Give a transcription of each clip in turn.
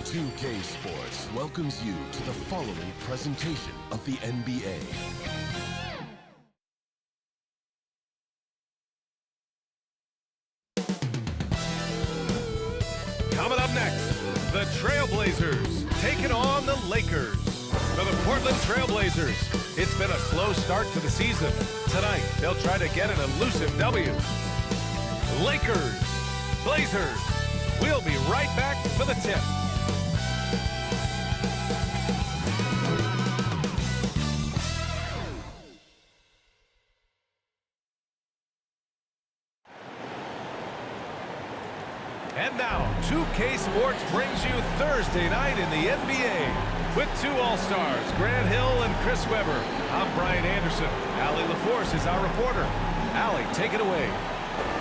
2K Sports welcomes you to the following presentation of the NBA. Coming up next, the Trailblazers taking on the Lakers. For the Portland Trailblazers, it's been a slow start to the season. Tonight, they'll try to get an elusive W. Lakers, Blazers, we'll be right back for the tip. And now, 2K Sports brings you Thursday night in the NBA. With two All-Stars, Grant Hill and Chris Webber. I'm Brian Anderson. Allie LaForce is our reporter. Allie, take it away.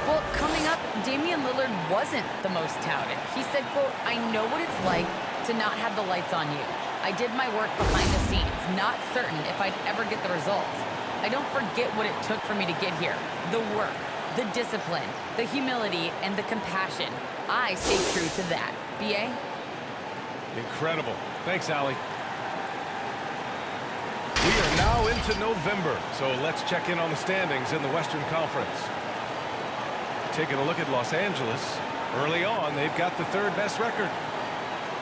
Well, coming up, Damian Lillard wasn't the most touted. He said, quote, "I know what it's like to not have the lights on you. I did my work behind the scenes, not certain if I'd ever get the results. I don't forget what it took for me to get here. The work, the discipline, the humility, and the compassion. I stay true to that." B.A.? Incredible. Thanks, Allie. We are now into November, so let's check in on the standings in the Western Conference. Taking a look at Los Angeles. Early on, they've got the third best record.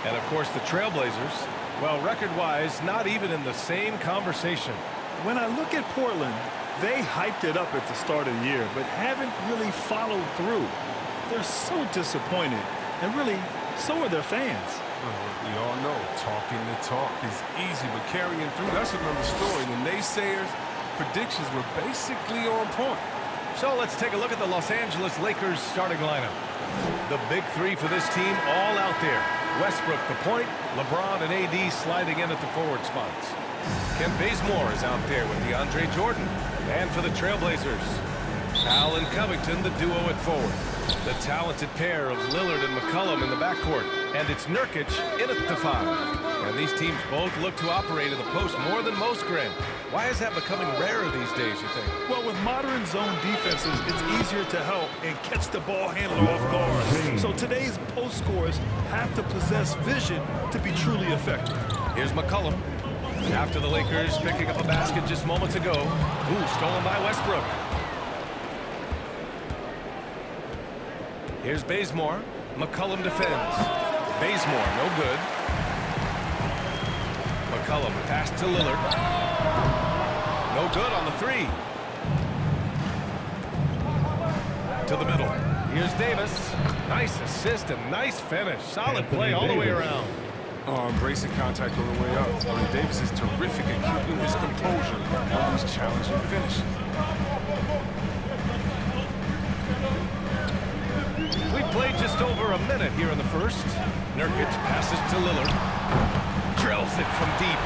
And, of course, the Trailblazers, well, record-wise, not even in the same conversation. When I look at Portland, they hyped it up at the start of the year, but haven't really followed through. They're so disappointed, and really, so are their fans. We all know talking the talk is easy, but carrying through, that's another story. The naysayers' predictions were basically on point. So let's take a look at the Los Angeles Lakers starting lineup. The big three for this team all out there. Westbrook the point, LeBron and AD sliding in at the forward spots. Kent Bazemore is out there with DeAndre Jordan. And for the Trailblazers, Al and Covington, the duo at forward. The talented pair of Lillard and McCollum in the backcourt. And it's Nurkic in at the 5. And these teams both look to operate in the post more than most, Grant. Why is that becoming rarer these days, you think? Well, with modern zone defenses, it's easier to help and catch the ball handler off guard. So today's post scorers have to possess vision to be truly effective. Here's McCollum. After the Lakers picking up a basket just moments ago. Ooh, stolen by Westbrook. Here's Bazemore. McCollum defends. Bazemore, no good. McCollum pass to Lillard. No good on the 3. To the middle. Here's Davis. Nice assist and nice finish. Solid play all the way around. Embracing contact on the way up. Davis is terrific at keeping his composure on these challenging finishes. We played just over a minute here in the first. Nurkic passes to Lillard. Drills it from deep.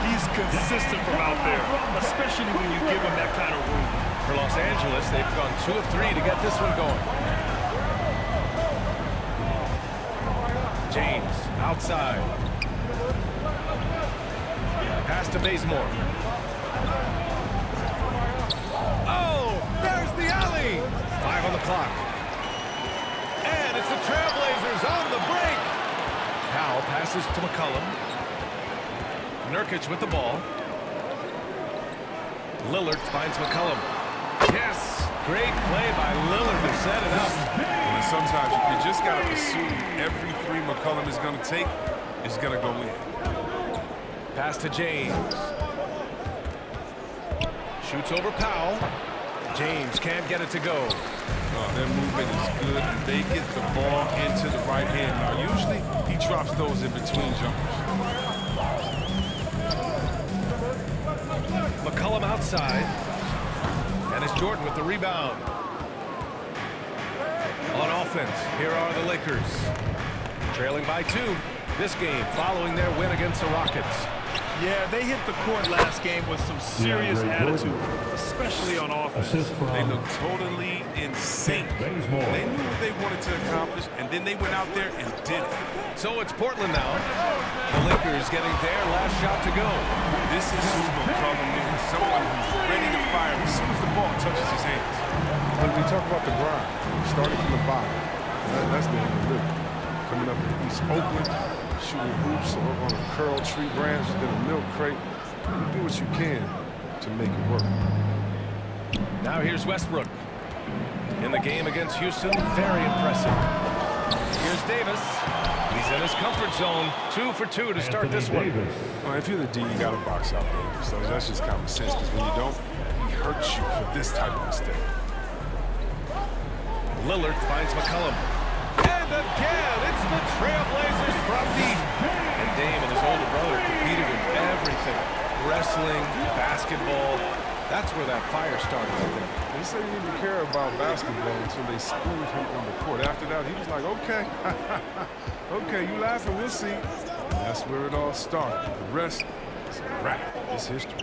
He's consistent from out there, especially when you give him that kind of room. For Los Angeles, they've gone 2 of 3 to get this one going. James, outside. Pass to Bazemore. Oh, there's the alley. 5 on the clock. And it's the Trailblazers on the break. Powell passes to McCollum. Nurkic with the ball. Lillard finds McCollum. Yes! Great play by Lillard to set it up. And sometimes you just got to assume every 3 McCollum is going to take is going to go in. Pass to James. Shoots over Powell. James can't get it to go. Their movement is good. They get the ball into the right hand. Now, usually he drops those in between jumpers. McCollum outside. And it's Jordan with the rebound. On offense, here are the Lakers. Trailing by 2. This game following their win against the Rockets. Yeah, they hit the court last game with some serious attitude, especially on offense. They looked totally in sync. They knew what they wanted to accomplish, and then they went out there and did it. So it's Portland now. The Lakers getting their last shot to go. This is who McCollum is, someone who's ready to fire as soon as the ball touches his hands. When we talk about the grind, starting from the bottom, that's the end of it. coming up in East Oakland, shooting hoops or on a curl tree branch, then a milk crate. You do what you can to make it work. Now here's Westbrook. In the game against Houston, very impressive. Here's Davis. He's in his comfort zone. 2 for 2 to start this one. Well, if you're the D, you got to box out Davis. So that's just common sense, because when you don't, he hurts you for this type of mistake. Lillard finds McCollum. And again, it's the Trailblazers from deep. And Dame and his older brother competed in everything. Wrestling, basketball. That's where that fire started, I think. They said he didn't care about basketball until they schooled him on the court. After that, he was like, okay, okay, you laughing, we'll see. And that's where it all started. The rest is a wrap. It's history.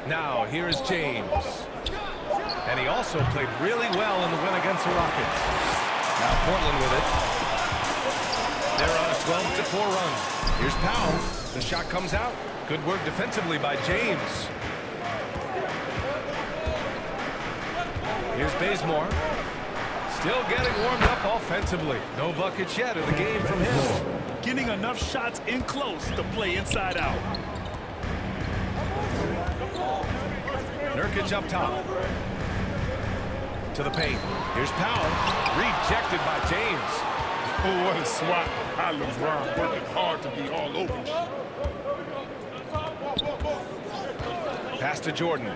Now, here is James. And he also played really well in the win against the Rockets. Now Portland with it. They're on a 12-4 run. Here's Powell. The shot comes out. Good work defensively by James. Here's Bazemore. Still getting warmed up offensively. No buckets yet in the game from him. Getting enough shots in close to play inside out. Nurkic up top. To the paint. Here's Powell. Rejected by James. Oh, what a swat by LeBron. Working hard to be all over. Pass to Jordan.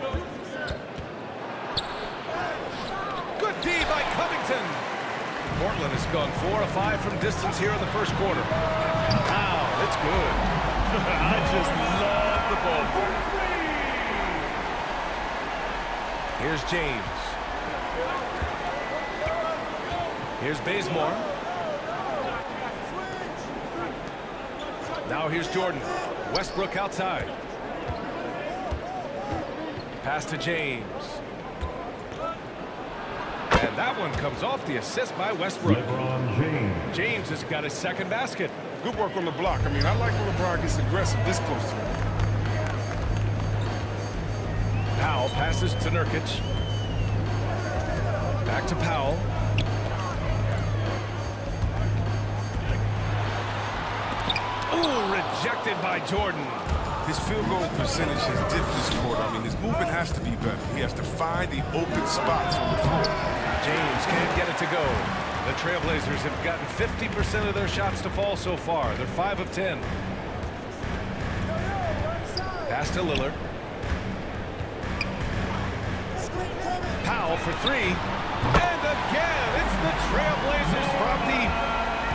Good D by Covington. Portland has gone 4 of 5 from distance here in the first quarter. Wow, it's good. I just love the ball. Here's James. Here's Bazemore. Now here's Jordan. Westbrook outside. Pass to James. And that one comes off the assist by Westbrook. James has got his second basket. Good work on the block. I mean, I like when LeBron gets aggressive this close to him. Powell passes to Nurkic. Back to Powell. Ooh, rejected by Jordan. His field goal percentage has dipped this quarter. I mean, his movement has to be better. He has to find the open spots on the floor. James can't get it to go. The Trailblazers have gotten 50% of their shots to fall so far. They're 5 of 10. Pass to Lillard. Powell for 3. And again, it's the Trailblazers from deep.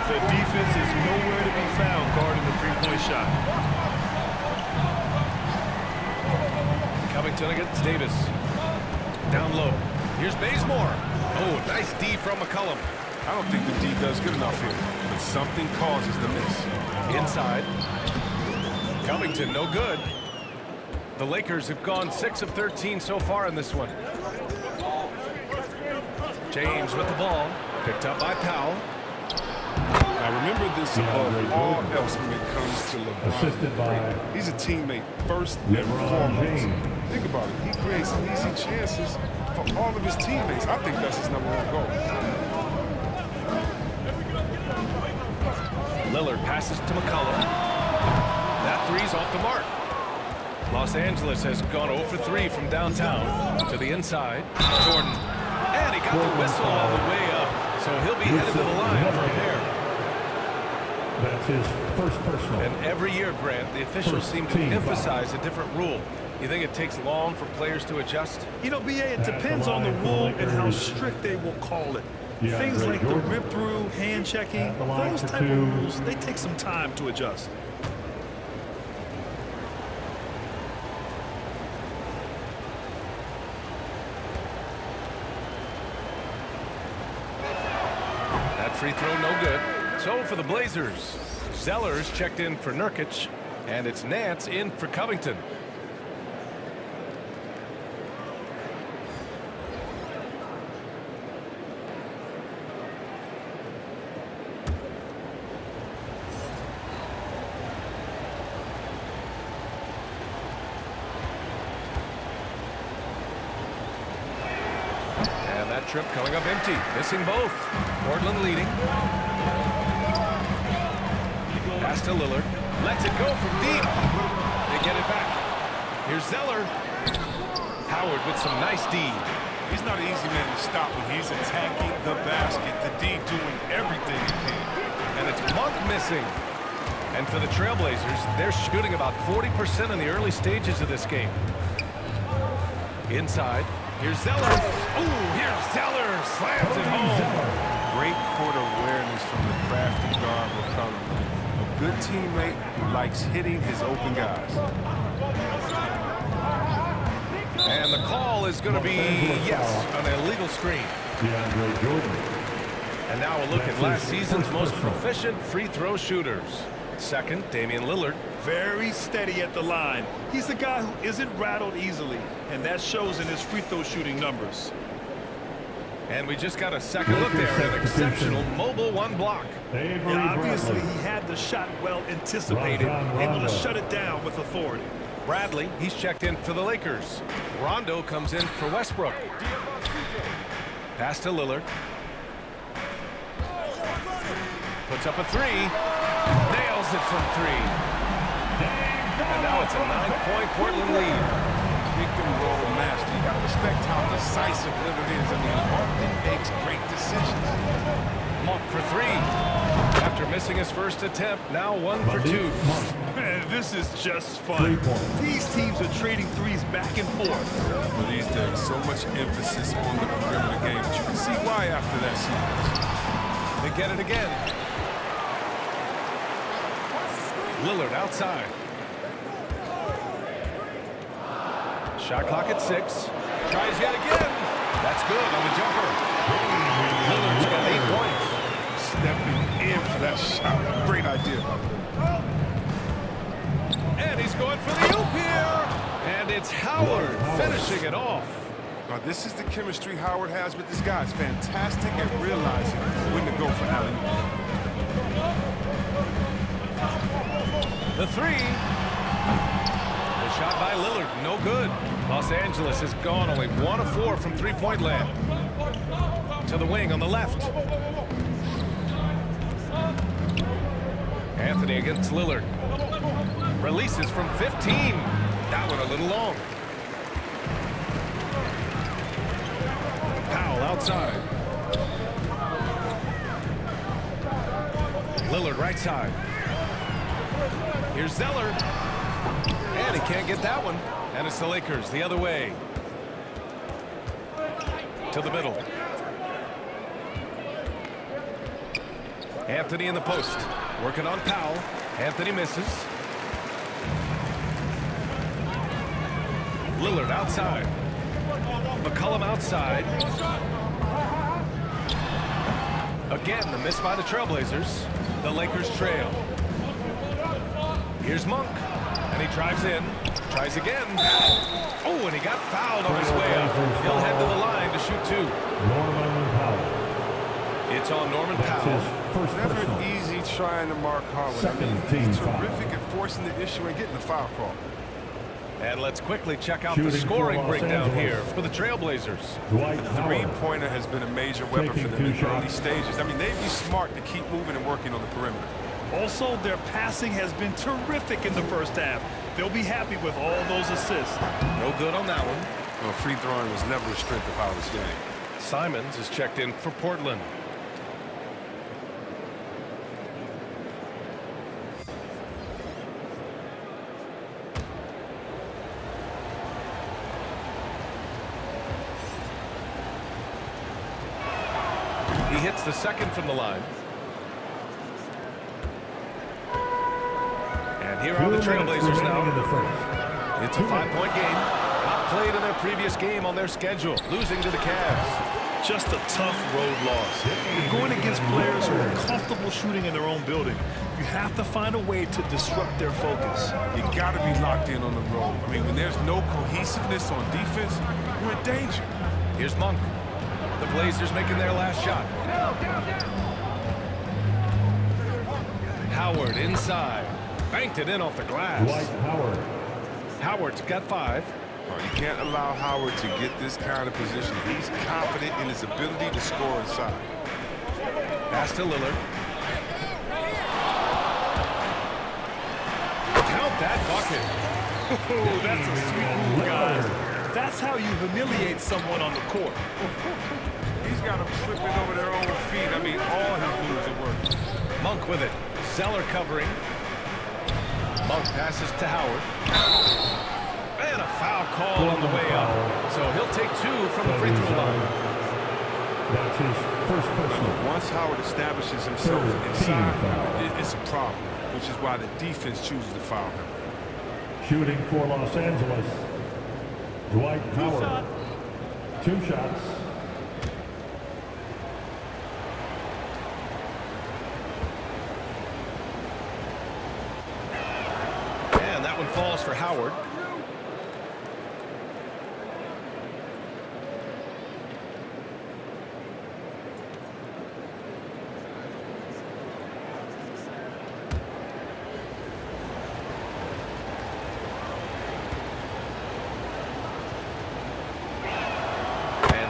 The defense is nowhere to be found guarding the three-point shot. Covington against Davis. Down low. Here's Bazemore. Oh, nice D from McCollum. I don't think the D does good enough here, but something causes the miss. Inside. Covington, no good. The Lakers have gone 6 of 13 so far in this one. James with the ball. Picked up by Powell. Now remember this above all else when it comes to LeBron. Assisted by He's a teammate first and foremost. Think about it. He creates easy chances for all of his teammates. I think that's his #1 goal. Lillard passes to McCollum. That three's off the mark. Los Angeles has gone 0 for 3 from downtown to the inside. Jordan. And he got the whistle on the way up. So he'll be headed to the line for a pair. That's his first personal. And every year, Grant, the officials seem to emphasize a different rule. You think it takes long for players to adjust? You know, BA, it depends on the rule and how strict they will call it. Things like the rip-through, hand-checking, those type of rules, they take some time to adjust. That free throw, no good. So for the Blazers, Zeller's checked in for Nurkic, and it's Nance in for Covington. And that trip coming up empty, missing both. Portland leading. to Lillard. Lets it go from deep. They get it back. Here's Zeller. Howard with some nice D. He's not an easy man to stop when he's attacking the basket. The D doing everything he can. And it's Monk missing. And for the Trailblazers, they're shooting about 40% in the early stages of this game. Inside. Here's Zeller. Ooh, here's Zeller. Slams it home. Great court awareness from the crafty guard McCollum. A good teammate who likes hitting his open guys. And the call is going to be, yes, an illegal screen. DeAndre Jordan. And now a look at last season's most proficient free throw shooters. Second, Damian Lillard. Very steady at the line. He's the guy who isn't rattled easily, and that shows in his free throw shooting numbers. And we just got a second look there at an exceptional mobile one block. Yeah, obviously, he had the shot well anticipated, able to shut it down with authority. Bradley, he's checked in for the Lakers. Rondo comes in for Westbrook. Pass to Lillard. Puts up a three. Nails it from three. And now it's a 9-point Portland lead. Pick and roll master. You got to respect how decisive Lillard is. I mean, often makes great decisions. Monk for three. After missing his first attempt, now 1 for 2. Man, this is just fun. These teams are trading threes back and forth. Well, these days, so much emphasis on the perimeter game, but you can see why after that sequence. They get it again. Lillard outside. Shot clock at 6. Tries yet again. That's good on the jumper. Lillard's got 8 points. Stepping in for that shot. Great idea. And he's going for the oop here. And it's Howard finishing it off. Now, this is the chemistry Howard has with his guys. Fantastic at realizing when to go for alley-oop. The three. The shot by Lillard, no good. Los Angeles has gone only 1 of 4 from three-point land. To the wing on the left. Anthony against Lillard. Releases from 15. That one a little long. Powell outside. Lillard right side. Here's Zeller. And he can't get that one. And it's the Lakers the other way. To the middle. Anthony in the post. Working on Powell. Anthony misses. Lillard outside. McCollum outside. Again, the miss by the Trailblazers. The Lakers trail. Here's Monk. And he drives in. Tries again. Oh, and he got fouled on his way up. He'll head to the line to shoot 2. Norman Powell. It's on Norman That's Powell. his first Never personal. easy trying to mark Howard. Second he's team foul. terrific at forcing the issue and getting the foul call. And let's quickly check out Shooting the for scoring Los breakdown Angeles. here for the Trailblazers. Dwight Howard. Three-pointer has been a major weapon for Taking them 2 in the early shots. stages. I mean, they'd be smart to keep moving and working on the perimeter. Also, their passing has been terrific in the first half. They'll be happy with all those assists. No good on that one. Well, free throwing was never a strength of Howard's game. Simons is checked in for Portland. He hits the second from the line. And here are the Trailblazers now. It's a 5-point game. Outplayed in their previous game on their schedule, losing to the Cavs. Just a tough road loss. You're going against players who are comfortable shooting in their own building. You have to find a way to disrupt their focus. You got to be locked in on the road. I mean, when there's no cohesiveness on defense, you're in danger. Here's Monk. The Blazers making their last shot. Howard inside. Banked it in off the glass. Dwight Howard. Howard's got 5. Oh, you can't allow Howard to get this kind of position. He's confident in his ability to score inside. Pass to Lillard. that bucket. Oh, that's a sweet move, guys. That's how you humiliate someone on the court. He's got them slipping over their own feet. I mean, all his moves are working. Monk with it. Zeller covering. Monk passes to Howard. And a foul call on the way up. So he'll take 2 from the free throw line. That's his first personal. Once Howard establishes himself inside, it's a problem, which is why the defense chooses to foul him. Shooting for Los Angeles, Dwight Howard. 2 shots. And that one falls for Howard.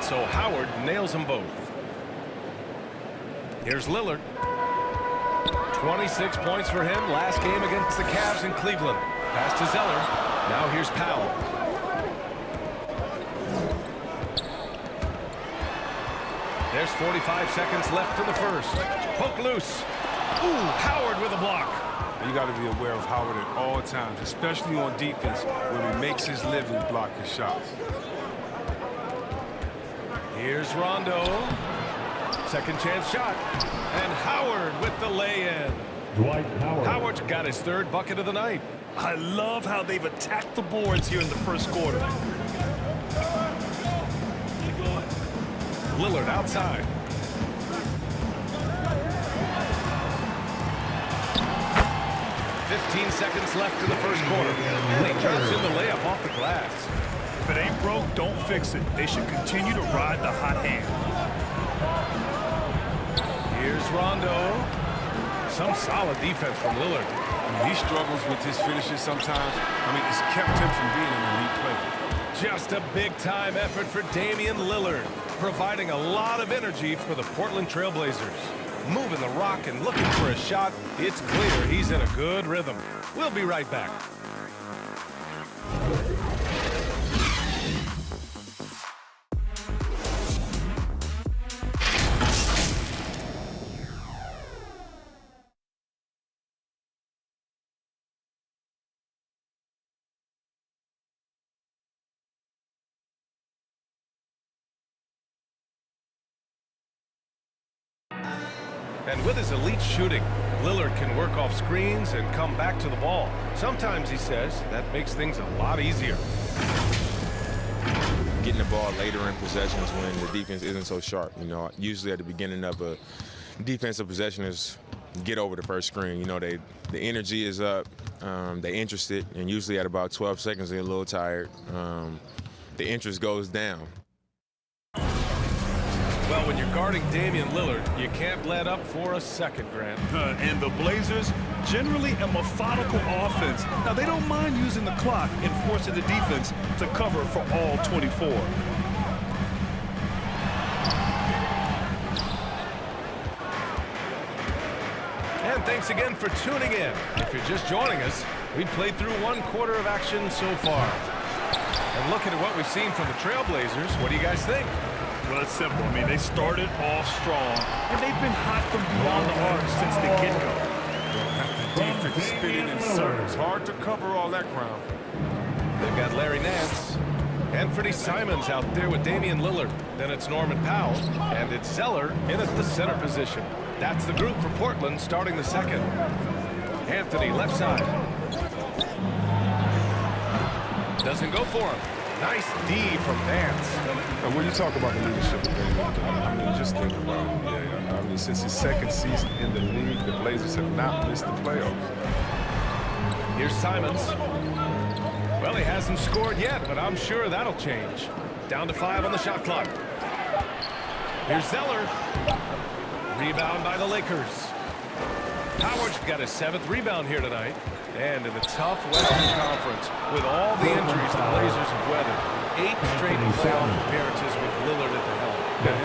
So Howard nails them both. Here's Lillard. 26 points for him last game against the Cavs in Cleveland. Pass to Zeller. Now here's Powell. There's 45 seconds left in the first. Poke loose. Ooh, Howard with a block. You got to be aware of Howard at all times, especially on defense when he makes his living blocking shots. Here's Rondo. Second chance shot. And Howard with the lay-in. Dwight Howard. Howard's got his 3rd bucket of the night. I love how they've attacked the boards here in the first quarter. Lillard outside. "15 seconds left in the first quarter. And he drops in the layup off the glass. If it ain't broke, don't fix it. They should continue to ride the hot hand. Here's Rondo. Some solid defense from Lillard. He struggles with his finishes sometimes. I mean, it's kept him from being an elite player. Just a big-time effort for Damian Lillard, providing a lot of energy for the Portland Trail Blazers. Moving the rock and looking for a shot, it's clear he's in a good rhythm. We'll be right back. And with his elite shooting, Lillard can work off screens and come back to the ball. Sometimes, he says, that makes things a lot easier. Getting the ball later in possessions when the defense isn't so sharp. You know, usually at the beginning of a defensive possession is get over the first screen. You know, the energy is up, they're interested, and usually at about 12 seconds they're a little tired. The interest goes down. Well, when you're guarding Damian Lillard, you can't let up for a second, Grant. And the Blazers, generally a methodical offense. Now, they don't mind using the clock and forcing the defense to cover for all 24. And thanks again for tuning in. If you're just joining us, we've played through 1 quarter of action so far. And looking at what we've seen from the Trailblazers, what do you guys think? Well, it's simple. I mean, they started off strong, and they've been hot from beyond the arc since the get-go. The defense spinning in circles. Hard to cover all that ground. They've got Larry Nance. Anthony Simons out there with Damian Lillard. Then it's Norman Powell, and it's Zeller in at the center position. That's the group for Portland starting the second. Anthony left side. Doesn't go for him. Nice D from Nance. And when you talk about the leadership of Damian, I mean, just think about it. Yeah, I mean, since his second season in the league, the Blazers have not missed the playoffs. Here's Simons. Well, he hasn't scored yet, but I'm sure that'll change. Down to 5 on the shot clock. Here's Zeller. Rebound by the Lakers. Howard's got his 7th rebound here tonight. And in the tough Western Conference, with all the injuries the Blazers have weathered, 8 straight playoff appearances with Lillard at the helm.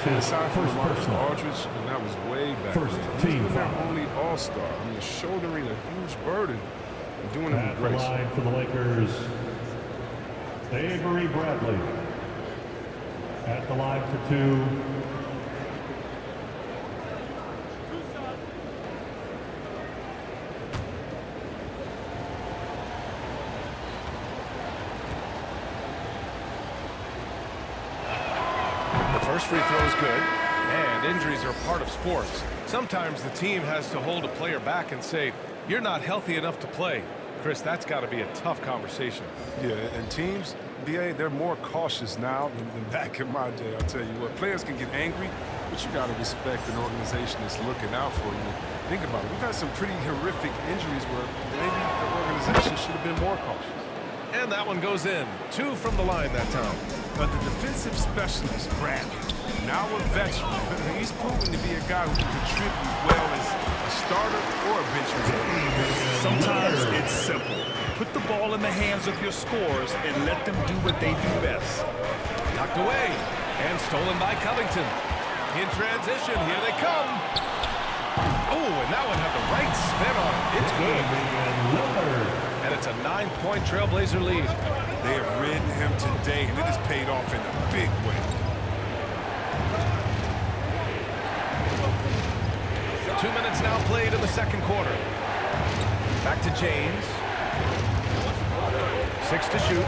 And aside from Marcus Aldridge, and that was way back First then. team He's their foul. only all-star. I mean, shouldering a huge burden. Doing it with At the grace. line for the Lakers, Avery Bradley. At the line for 2, The first free throw is good, and injuries are part of sports. Sometimes the team has to hold a player back and say, you're not healthy enough to play. Chris, that's got to be a tough conversation. Yeah, and teams, BA, they're more cautious now than back in my day. I'll tell you what, players can get angry, but you got to respect an organization that's looking out for you. Think about it. We've had some pretty horrific injuries where maybe the organization should have been more cautious. And that one goes in. 2 from the line that time. But the defensive specialist, Bradley, now a veteran, he's proven to be a guy who can contribute well as a starter or a bench reserve. Sometimes it's simple. Put the ball in the hands of your scorers and let them do what they do best. Knocked away and stolen by Covington. In transition, here they come. Oh, and that one had the right spin on it. It's good. And it's a 9-point Trailblazer lead. They have ridden him today, and it has paid off in a big way. 2 minutes now played in the second quarter. Back to James. 6 to shoot.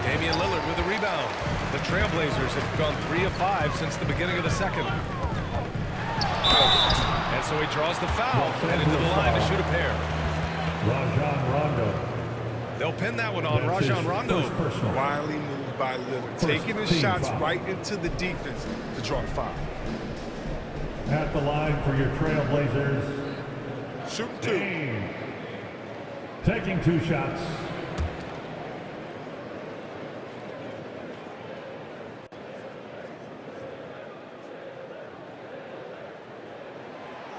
Damian Lillard with the rebound. The Trailblazers have gone 3 of 5 since the beginning of the second. And so he draws the foul, headed to the line to shoot a pair. Rajon Rondo. They'll pin that one on Rajon Rondo. Wily move by Lillard, taking his shots right into the defense to draw the foul. At the line for your Trailblazers, Shoot 2. Dame. Taking 2 shots.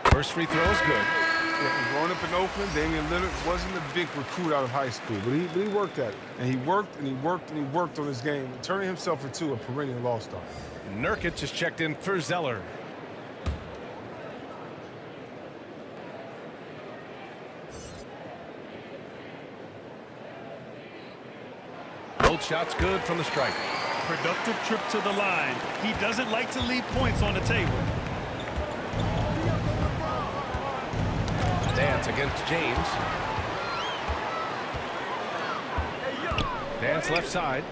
First free throw is good. Yeah, growing up in Oakland, Damian Lillard wasn't a big recruit out of high school, but he worked at it. And he worked and he worked and he worked on his game, turning himself into a perennial all-star. Nurkic just checked in for Zeller. Both shots good from the stripe. Productive trip to the line. He doesn't like to leave points on the table. Dance against James. Dance left side.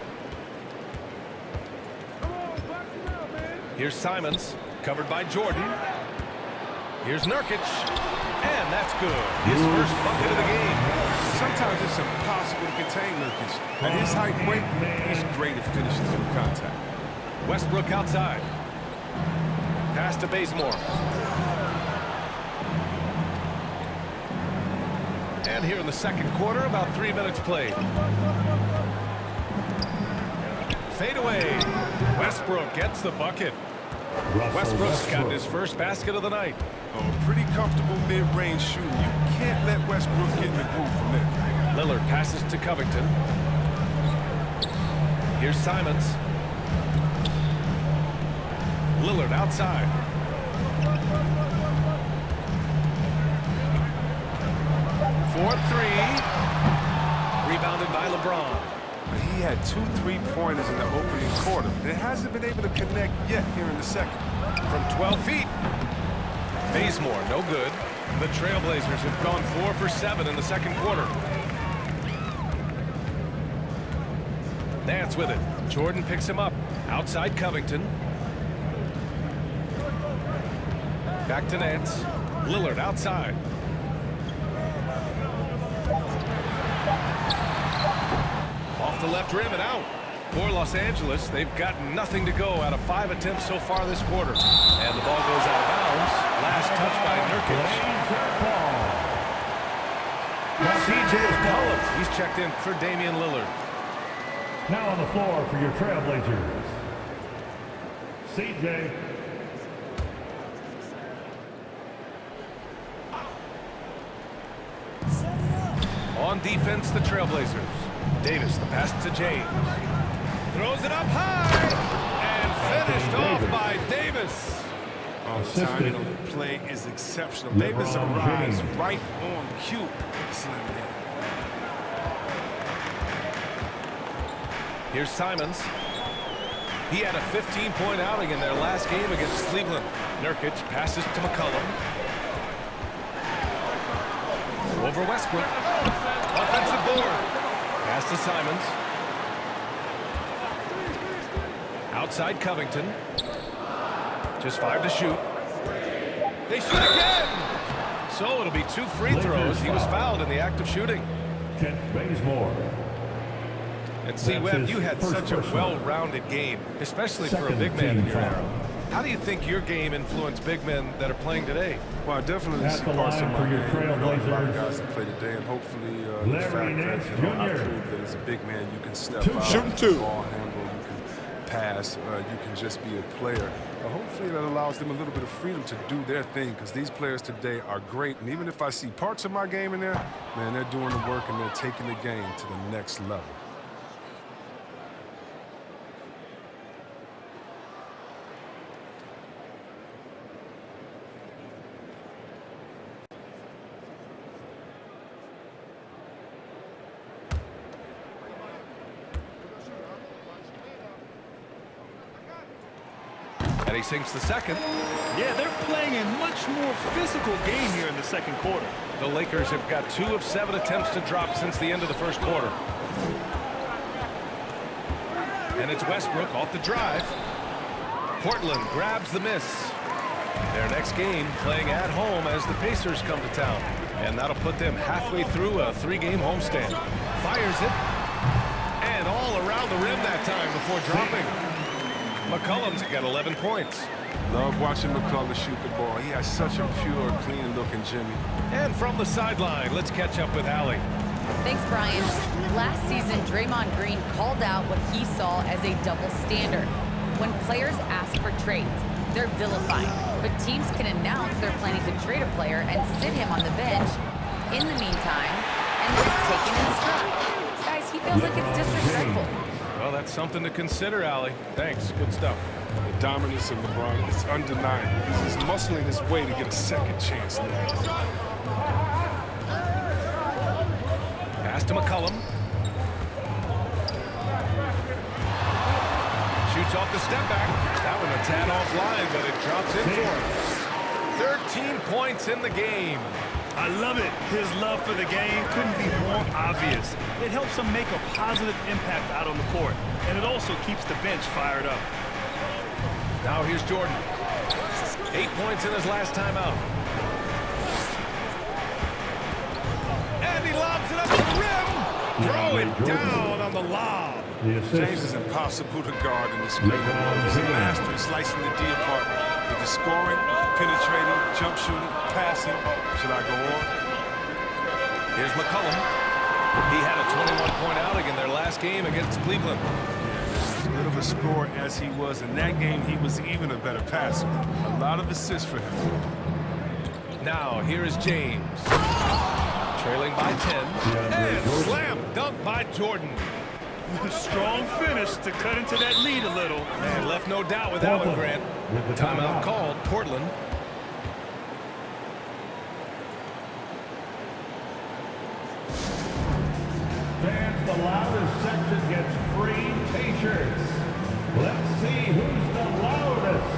Here's Simons, covered by Jordan. Here's Nurkic, and that's good. His first bucket of the game. Sometimes it's impossible to contain Nurkic. At his height and weight, he's great at finishing through contact. Westbrook outside. Pass to Bazemore. And here in the second quarter, about 3 minutes played. Fade away. Westbrook gets the bucket. Westbrook's gotten his first basket of the night. Oh, a pretty comfortable mid-range shooter. You can't let Westbrook get in the groove from there. Lillard passes to Covington. Here's Simons. Lillard outside. For 3. Rebounded by LeBron. He had 2 3-pointers in the opening quarter. It hasn't been able to connect yet here in the second. From 12 feet. Bazemore, no good. The Trailblazers have gone 4 for 7 in the second quarter. Nance with it. Jordan picks him up. Outside Covington. Back to Nance. Lillard outside. Off the left rim and out. For Los Angeles, they've got nothing to go out of 5 attempts so far this quarter. And the ball goes out of bounds. Last touch by Nurkic. C.J. McCollum. He's checked in for Damian Lillard. Now on the floor for your Trailblazers, C.J. On defense, the Trailblazers. Davis, the pass to James. Throws it up high. And finished off by Davis. Oh, the timing on the play is exceptional. Davis arrives right on cue. Slam it in. Here's Simons. He had a 15-point outing in their last game against Cleveland. Nurkic passes to McCollum. Over Westbrook. Offensive board. Pass to Simons. Outside Covington. Just 5 to shoot. They shoot again! So it'll be 2 free throws. He was fouled in the act of shooting. Kent Bazemore. And see, Webb, you had such a well-rounded game, especially for a big man in your era. How do you think your game influenced big men that are playing today? Well, I definitely see parts of my game. A lot of guys that play today, and hopefully the fact that I prove that as a big man you can step out, Shooting two. ball handle, you can pass, you can just be a player. Hopefully that allows them a little bit of freedom to do their thing, because these players today are great. And even if I see parts of my game in there, man, they're doing the work and they're taking the game to the next level. And he sinks the second. Yeah, they're playing a much more physical game here in the second quarter. The Lakers have got 2 of 7 attempts to drop since the end of the first quarter. And it's Westbrook off the drive. Portland grabs the miss. Their next game playing at home as the Pacers come to town. And that'll put them halfway through a 3-game homestand. Fires it. And all around the rim that time before dropping. McCollum's got 11 points. Love watching McCollum shoot the ball. He has such a pure, clean-looking Jimmy. And from the sideline, let's catch up with Allie. Thanks, Brian. Last season, Draymond Green called out what he saw as a double standard. When players ask for trades, they're vilified, but teams can announce they're planning to trade a player and sit him on the bench in the meantime, and then it's taken in stride. Guys, he feels like it's disrespectful. Well, that's something to consider, Allie. Thanks. Good stuff. The dominance of LeBron is undeniable. He's muscling his way to get a second chance now. Pass to McCollum. Shoots off the step back. That one a tad offline, but it drops in for him. 13 points in the game. I love it. His love for the game couldn't be more obvious. It helps him make a positive impact out on the court, and it also keeps the bench fired up. Now here's Jordan. 8 points in his last time out. And he lobs it up to the rim. Throw it down on the lob. James is impossible to guard in this game. He's a master at slicing the D apart with the scoring, penetrating, jump shooting, passing. Should I go on? Here's McCollum. He had a 21-point outing in their last game against Cleveland. As good of a scorer as he was in that game, he was even a better passer. A lot of assists for him. Now here is James. Trailing by 10. And slam dunk by Jordan. Strong finish to cut into that lead a little. And left no doubt with Allen Grant. Timeout called, Portland. Fans, the loudest section gets free t-shirts. Let's see who's the loudest.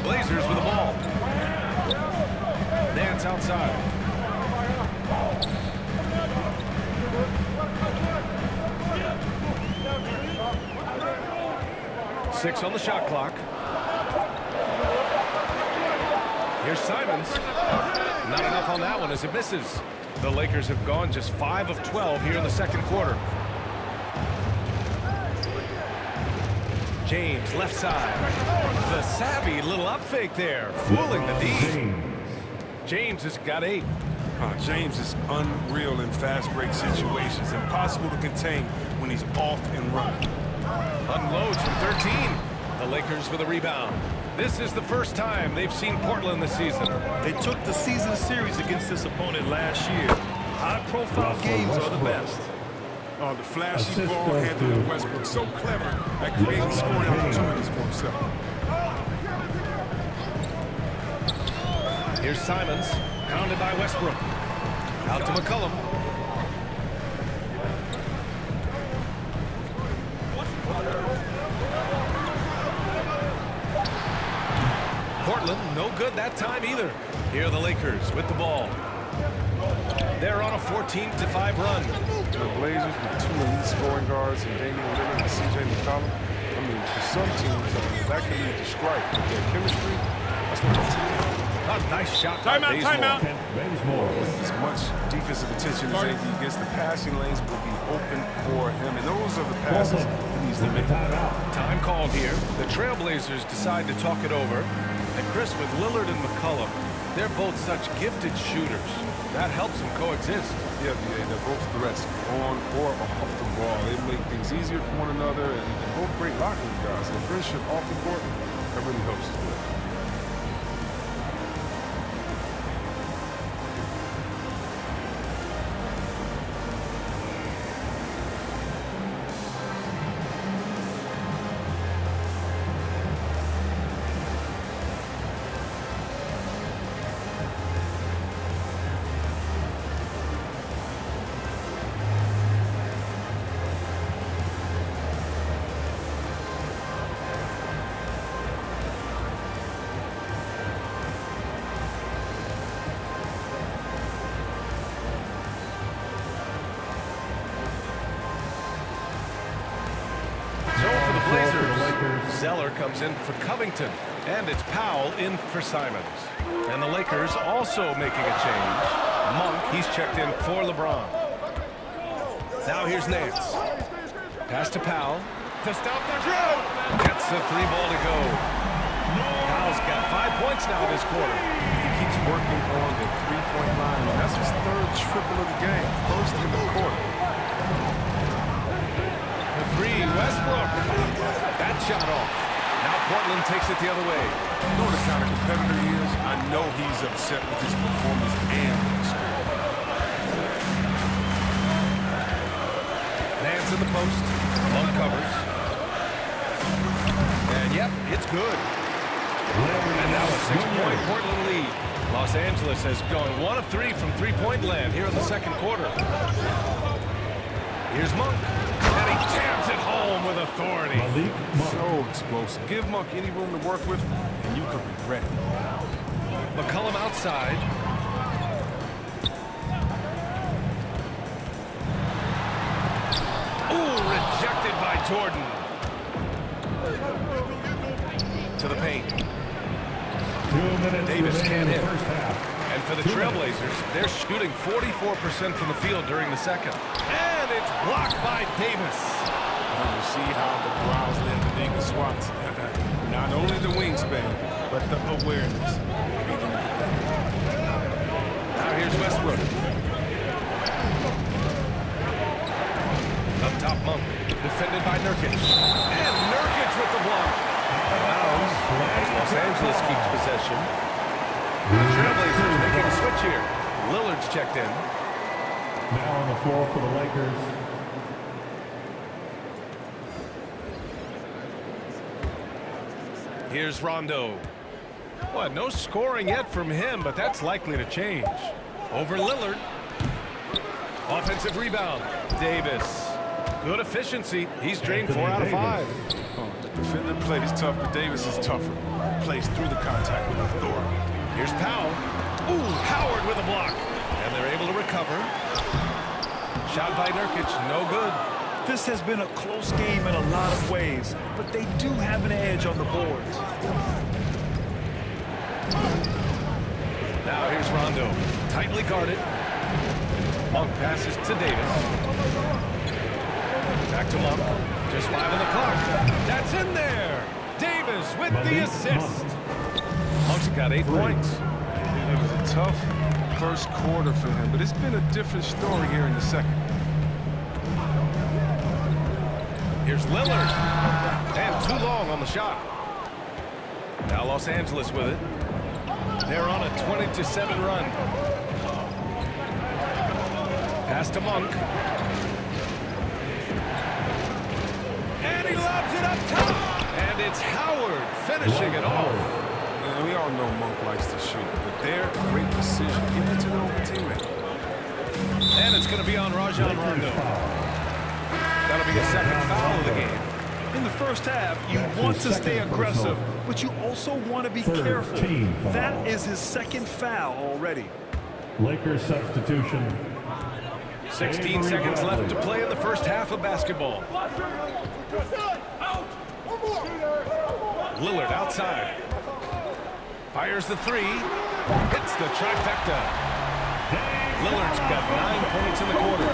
Blazers with the ball. Nance outside. Six on the shot clock. Here's Simons. Not enough on that one as it misses. The Lakers have gone just 5 of 12 here in the second quarter. James, left side. The savvy little up fake there, fooling the D. James has got 8. James is unreal in fast break situations. Impossible to contain when he's off and running. Unloads from 13. The Lakers with a rebound. This is the first time they've seen Portland this season. They took the season series against this opponent last year. High-profile games are the best. Oh, the flashy ball handler of Westbrook. So clever at creating scoring opportunities for himself. Here's Simons, pounded by Westbrook. Out to McCollum. Portland, no good that time either. Here are the Lakers with the ball. They're on a 14-5 run. The Blazers with 2 elite scoring guards and Damian Lillard and C.J. McCollum. I mean, for some teams, that can lead to strife. But their chemistry, that's what I'm saying. A nice shot. Timeout, timeout. With as much defensive attention as AD gets, the passing lanes will be open for him. And those are the passes he needs to make. Time called here. The Trailblazers decide to talk it over. And Chris, with Lillard and McCollum, they're both such gifted shooters. That helps them coexist. Yeah, they're both threats, on or off the ball. They make things easier for one another, and both great locker room guys. The friendship off the court, that really helps as well. Zeller comes in for Covington, and it's Powell in for Simons. And the Lakers also making a change. Monk, he's checked in for LeBron. Now here's Nance. Pass to Powell to stop the drill. Gets the 3-ball to go. Powell's got 5 points now this quarter. He keeps working on the three-point line, and that's his 3rd triple of the game, first in the quarter. The 3, Westbrook. That shot off. Now Portland takes it the other way. You know the kind of competitor he is? I know he's upset with his performance and his score. Nance in the post. Monk covers. And yep, it's good. And now a 6-point Portland lead. Los Angeles has gone 1 of 3 from three-point land here in the second quarter. Here's Monk. And he jams it home with authority. So explosive. Give Monk any room to work with, and you could regret it. McCollum outside. Ooh, rejected by Jordan. To the paint. Davis can't hit. And for the Trailblazers, they're shooting 44% from the field during the second. And it's blocked by Davis. And you see how the Browns led the league in swats. Not only the wingspan, but the awareness. Now here's Westbrook. Up top, Monk. Defended by Nurkic. And Nurkic with the block. Los Angeles keeps possession. The Trailblazers making a switch here. Lillard's checked in. Now on the floor for the Lakers. Here's Rondo. What, no scoring yet from him, but that's likely to change. Over Lillard. Offensive rebound. Davis. Good efficiency. He's drained 4 out of 5. Oh, the Defender plays tough, but Davis is tougher. Plays through the contact with authority. Here's Powell. Ooh, Howard with a block. And they're able to recover. Shot by Nurkic, no good. This has been a close game in a lot of ways, but they do have an edge on the boards. Now here's Rondo. Tightly guarded. Monk passes to Davis. Back to Monk. Just 5 on the clock. That's in there. Davis with the assist. Monk's got 8 points. It was a tough first quarter for him, but it's been a different story here in the second. Here's Lillard. And too long on the shot. Now Los Angeles with it. They're on a 20-7 run. Pass to Monk. And he lobs it up top. And it's Howard finishing it off. And we all know Monk likes to shoot, but their great decision, give it to the open teammate. And it's going to be on Rajon Rondo. That'll be a second foul of the game. In the first half, you want to stay aggressive, but you also want to be careful. That is his second foul already. Lakers substitution. 16 seconds left to play in the first half of basketball. Lillard outside. Fires the 3. Hits the trifecta. Lillard's got 9 points in the quarter.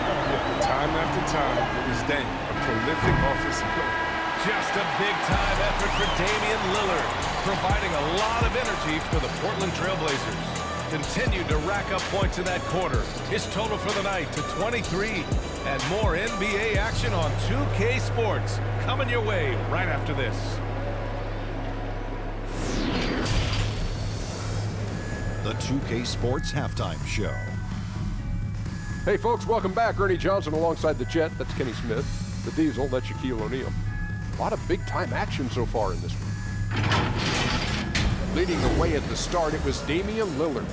Time after time, it was Dame, a prolific offensive player. Just a big-time effort for Damian Lillard, providing a lot of energy for the Portland Trailblazers. Continued to rack up points in that quarter. His total for the night to 23. And more NBA action on 2K Sports coming your way right after this. The 2K Sports Halftime Show. Hey folks, welcome back. Ernie Johnson alongside the Jet. That's Kenny Smith. The Diesel, that's Shaquille O'Neal. A lot of big-time action so far in this one. Leading the way at the start, it was Damian Lillard.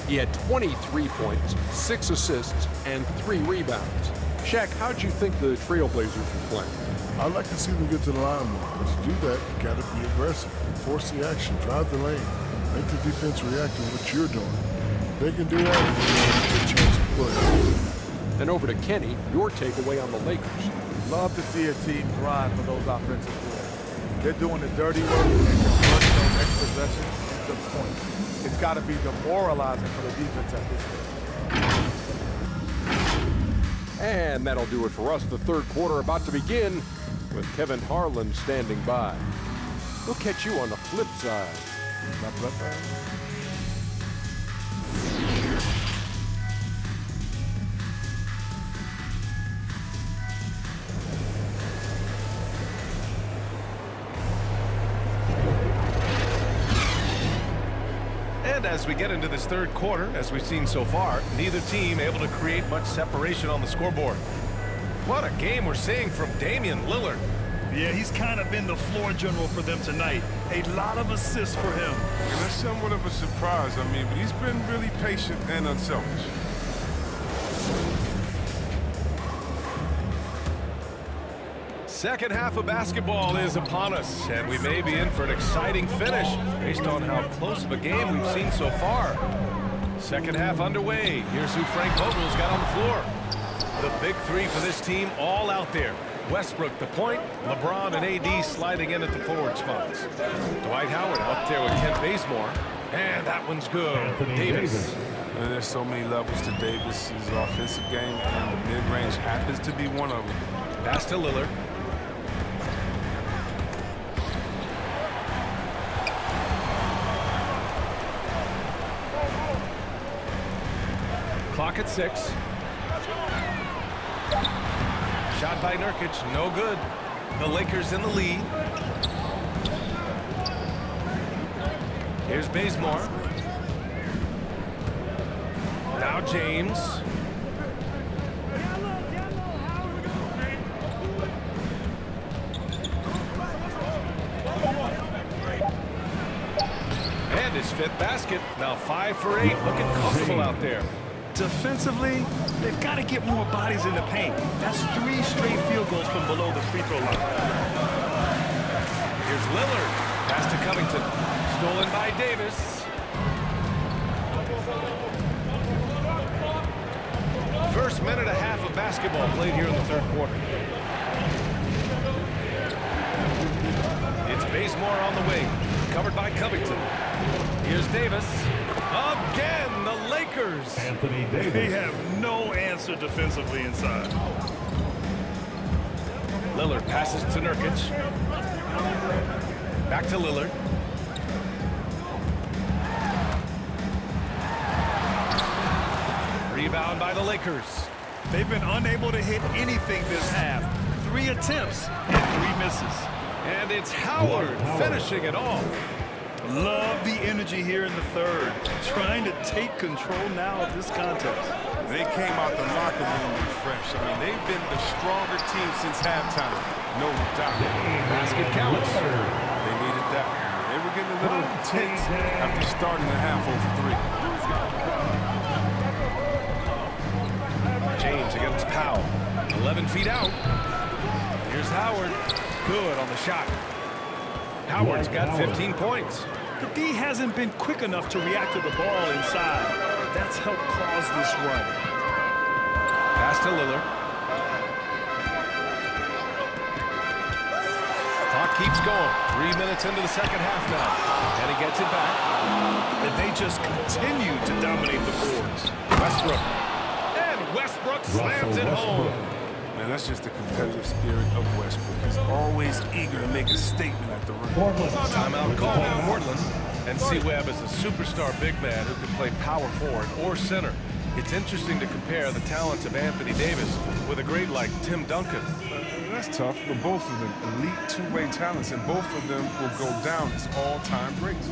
He had 23 points, 6 assists, and 3 rebounds. Shaq, how'd you think the Trailblazers were playing? I'd like to see them get to the line more. But to do that, you got to be aggressive. Force the action, drive the lane, make the defense react to what you're doing. If they can do that, they have a good chance to play. Then over to Kenny, your takeaway on the Lakers. Love to see a team grind for those offensive boards. They're doing the dirty work and converting those extra possessions into points. It's got to be demoralizing for the defense at this stage. And that'll do it for us. The third quarter about to begin with Kevin Harlan standing by. We'll catch you on the flip side. And as we get into this third quarter, as we've seen so far, neither team able to create much separation on the scoreboard. What a game we're seeing from Damian Lillard. Yeah, he's kind of been the floor general for them tonight. A lot of assists for him. And that's somewhat of a surprise, but he's been really patient and unselfish. Second half of basketball is upon us, and we may be in for an exciting finish based on how close of a game we've seen so far. Second half underway. Here's who Frank Vogel's got on the floor. The big 3 for this team all out there. Westbrook the point, LeBron and AD sliding in at the forward spots. Dwight Howard out there with Kent Bazemore. And that one's good. Davis. And there's so many levels to Davis's offensive game, and the mid-range happens to be one of them. Pass to Lillard. Clock at 6. Shot by Nurkic, no good. The Lakers in the lead. Here's Bazemore. Now James. And his 5th basket. Now 5 for 8. Looking comfortable out there. Defensively, they've got to get more bodies in the paint. That's 3 straight field goals from below the free throw line. Here's Lillard. Pass to Covington. Stolen by Davis. First minute and a half of basketball played here in the third quarter. It's Bazemore on the wing. Covered by Covington. Here's Davis. Again, the Lakers. Anthony Davis. They have no answer defensively inside. Lillard passes to Nurkic. Back to Lillard. Rebound by the Lakers. They've been unable to hit anything this half. 3 attempts and 3 misses. And it's Howard finishing it off. Love the energy here in the third. Trying to take control now of this contest. They came out the locker room refreshed. I mean, they've been the stronger team since halftime. No doubt. Basket counts. They needed that. They were getting a little tense after starting the half over 3. James against Powell. 11 feet out. Here's Howard. Good on the shot. Howard's got 15 points. The D hasn't been quick enough to react to the ball inside. That's helped cause this run. Pass to Lillard. Clock keeps going. 3 minutes into the second half now. And he gets it back. And they just continue to dominate the boards. Westbrook. And Westbrook slams it home. Man, that's just the competitive spirit of Westbrook. He's always eager to make a statement at the rim. Timeout call by Portland. And C-Webb is a superstar big man who can play power forward or center. It's interesting to compare the talents of Anthony Davis with a great like Tim Duncan. That's tough, but both of them elite two-way talents, and both of them will go down as all-time greats.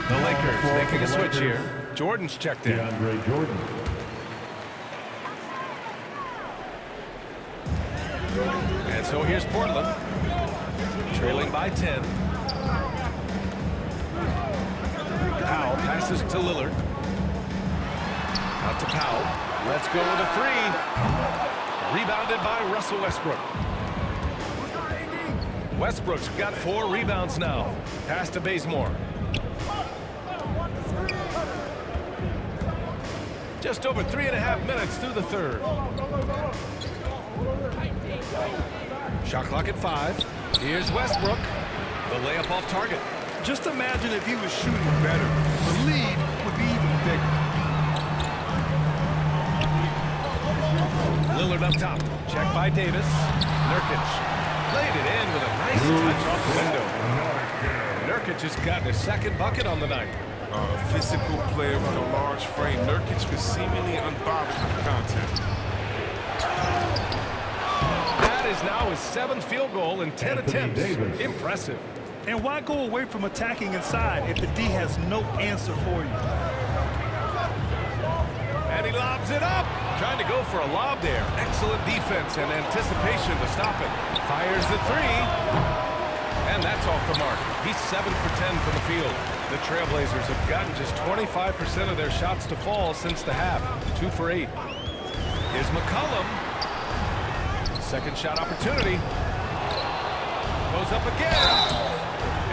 The Lakers making a switch here. Jordan's checked in. DeAndre Jordan. And so here's Portland. Trailing by 10. Powell passes to Lillard. Out to Powell. Let's go with a 3. Rebounded by Russell Westbrook. Westbrook's got 4 rebounds now. Pass to Bazemore. Just over 3.5 minutes through the third. Shot clock at 5. Here's Westbrook. The layup off target. Just imagine if he was shooting better. The lead would be even bigger. Lillard up top. Check by Davis. Nurkic. Played it in with a nice touch off the window. Nurkic has gotten his second bucket on the night. A physical player with a large frame. Nurkic was seemingly unbothered with contact. That is now his 7th field goal in 10 attempts. Davis. Impressive. And why go away from attacking inside if the D has no answer for you? And he lobs it up. Trying to go for a lob there. Excellent defense and anticipation to stop it. Fires the 3. And that's off the mark. He's 7 for 10 from the field. The Trailblazers have gotten just 25% of their shots to fall since the half. 2 for 8. Here's McCollum. Second shot opportunity. Goes up again.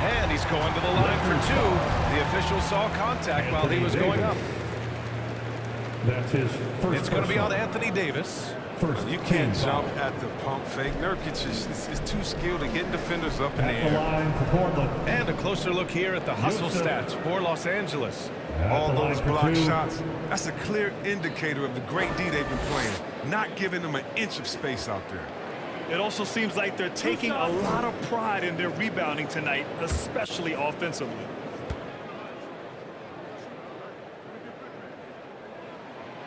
And he's going to the line for 2. The official saw contact while he was going up. That's his first. It's going to be on Anthony Davis. First, You can't jump at the pump fake. Nurkic is too skilled at getting defenders up in the at the air. line for Portland. And a closer look here at the hustle stats for Los Angeles. All those block shots, that's a clear indicator of the great D they've been playing, not giving them an inch of space out there. It also seems like they're taking a lot of pride in their rebounding tonight, especially offensively.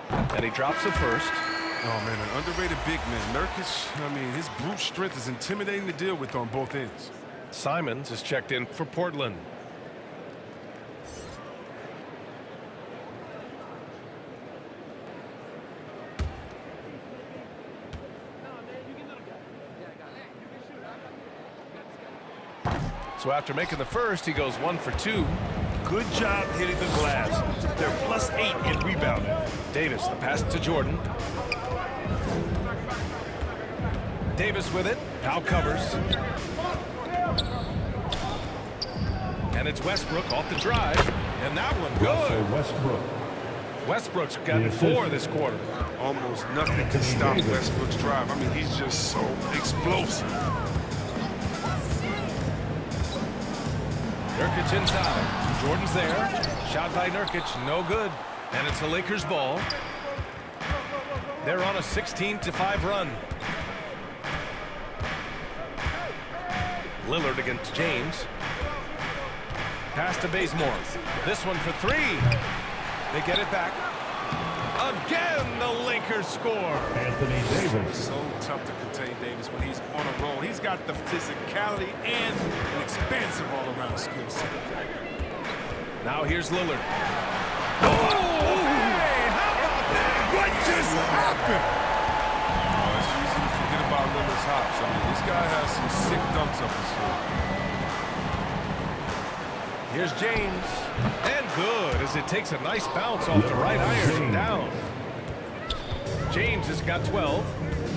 And he drops the first. Oh, man, an underrated big man. Nurkic, I mean, his brute strength is intimidating to deal with on both ends. Simons is checked in for Portland. So after making the first, he goes 1 for 2. Good job hitting the glass. They're +8 in rebounding. Davis, the pass to Jordan. Davis with it. Powell covers. And it's Westbrook off the drive. And that one good. Westbrook's gotten 4 this quarter. Almost nothing can stop Westbrook's drive. I mean, he's just so explosive. Nurkic inside. Jordan's there. Shot by Nurkic, no good. And it's the Lakers' ball. They're on a 16-5 run. Lillard against James. Pass to Bazemore. This one for 3. They get it back. Again, the Lakers score. Anthony Davis. So tough to contain Davis when he's on a roll. He's got the physicality and an expansive all-around skill set. Now here's Lillard. Oh, hey, how about that? What just happened? Oh, it's easy to forget about Lillard's hops. I mean, this guy has some sick dunks up his sleeve. Here's James. And good as it takes a nice bounce off the right iron and down. James has got 12.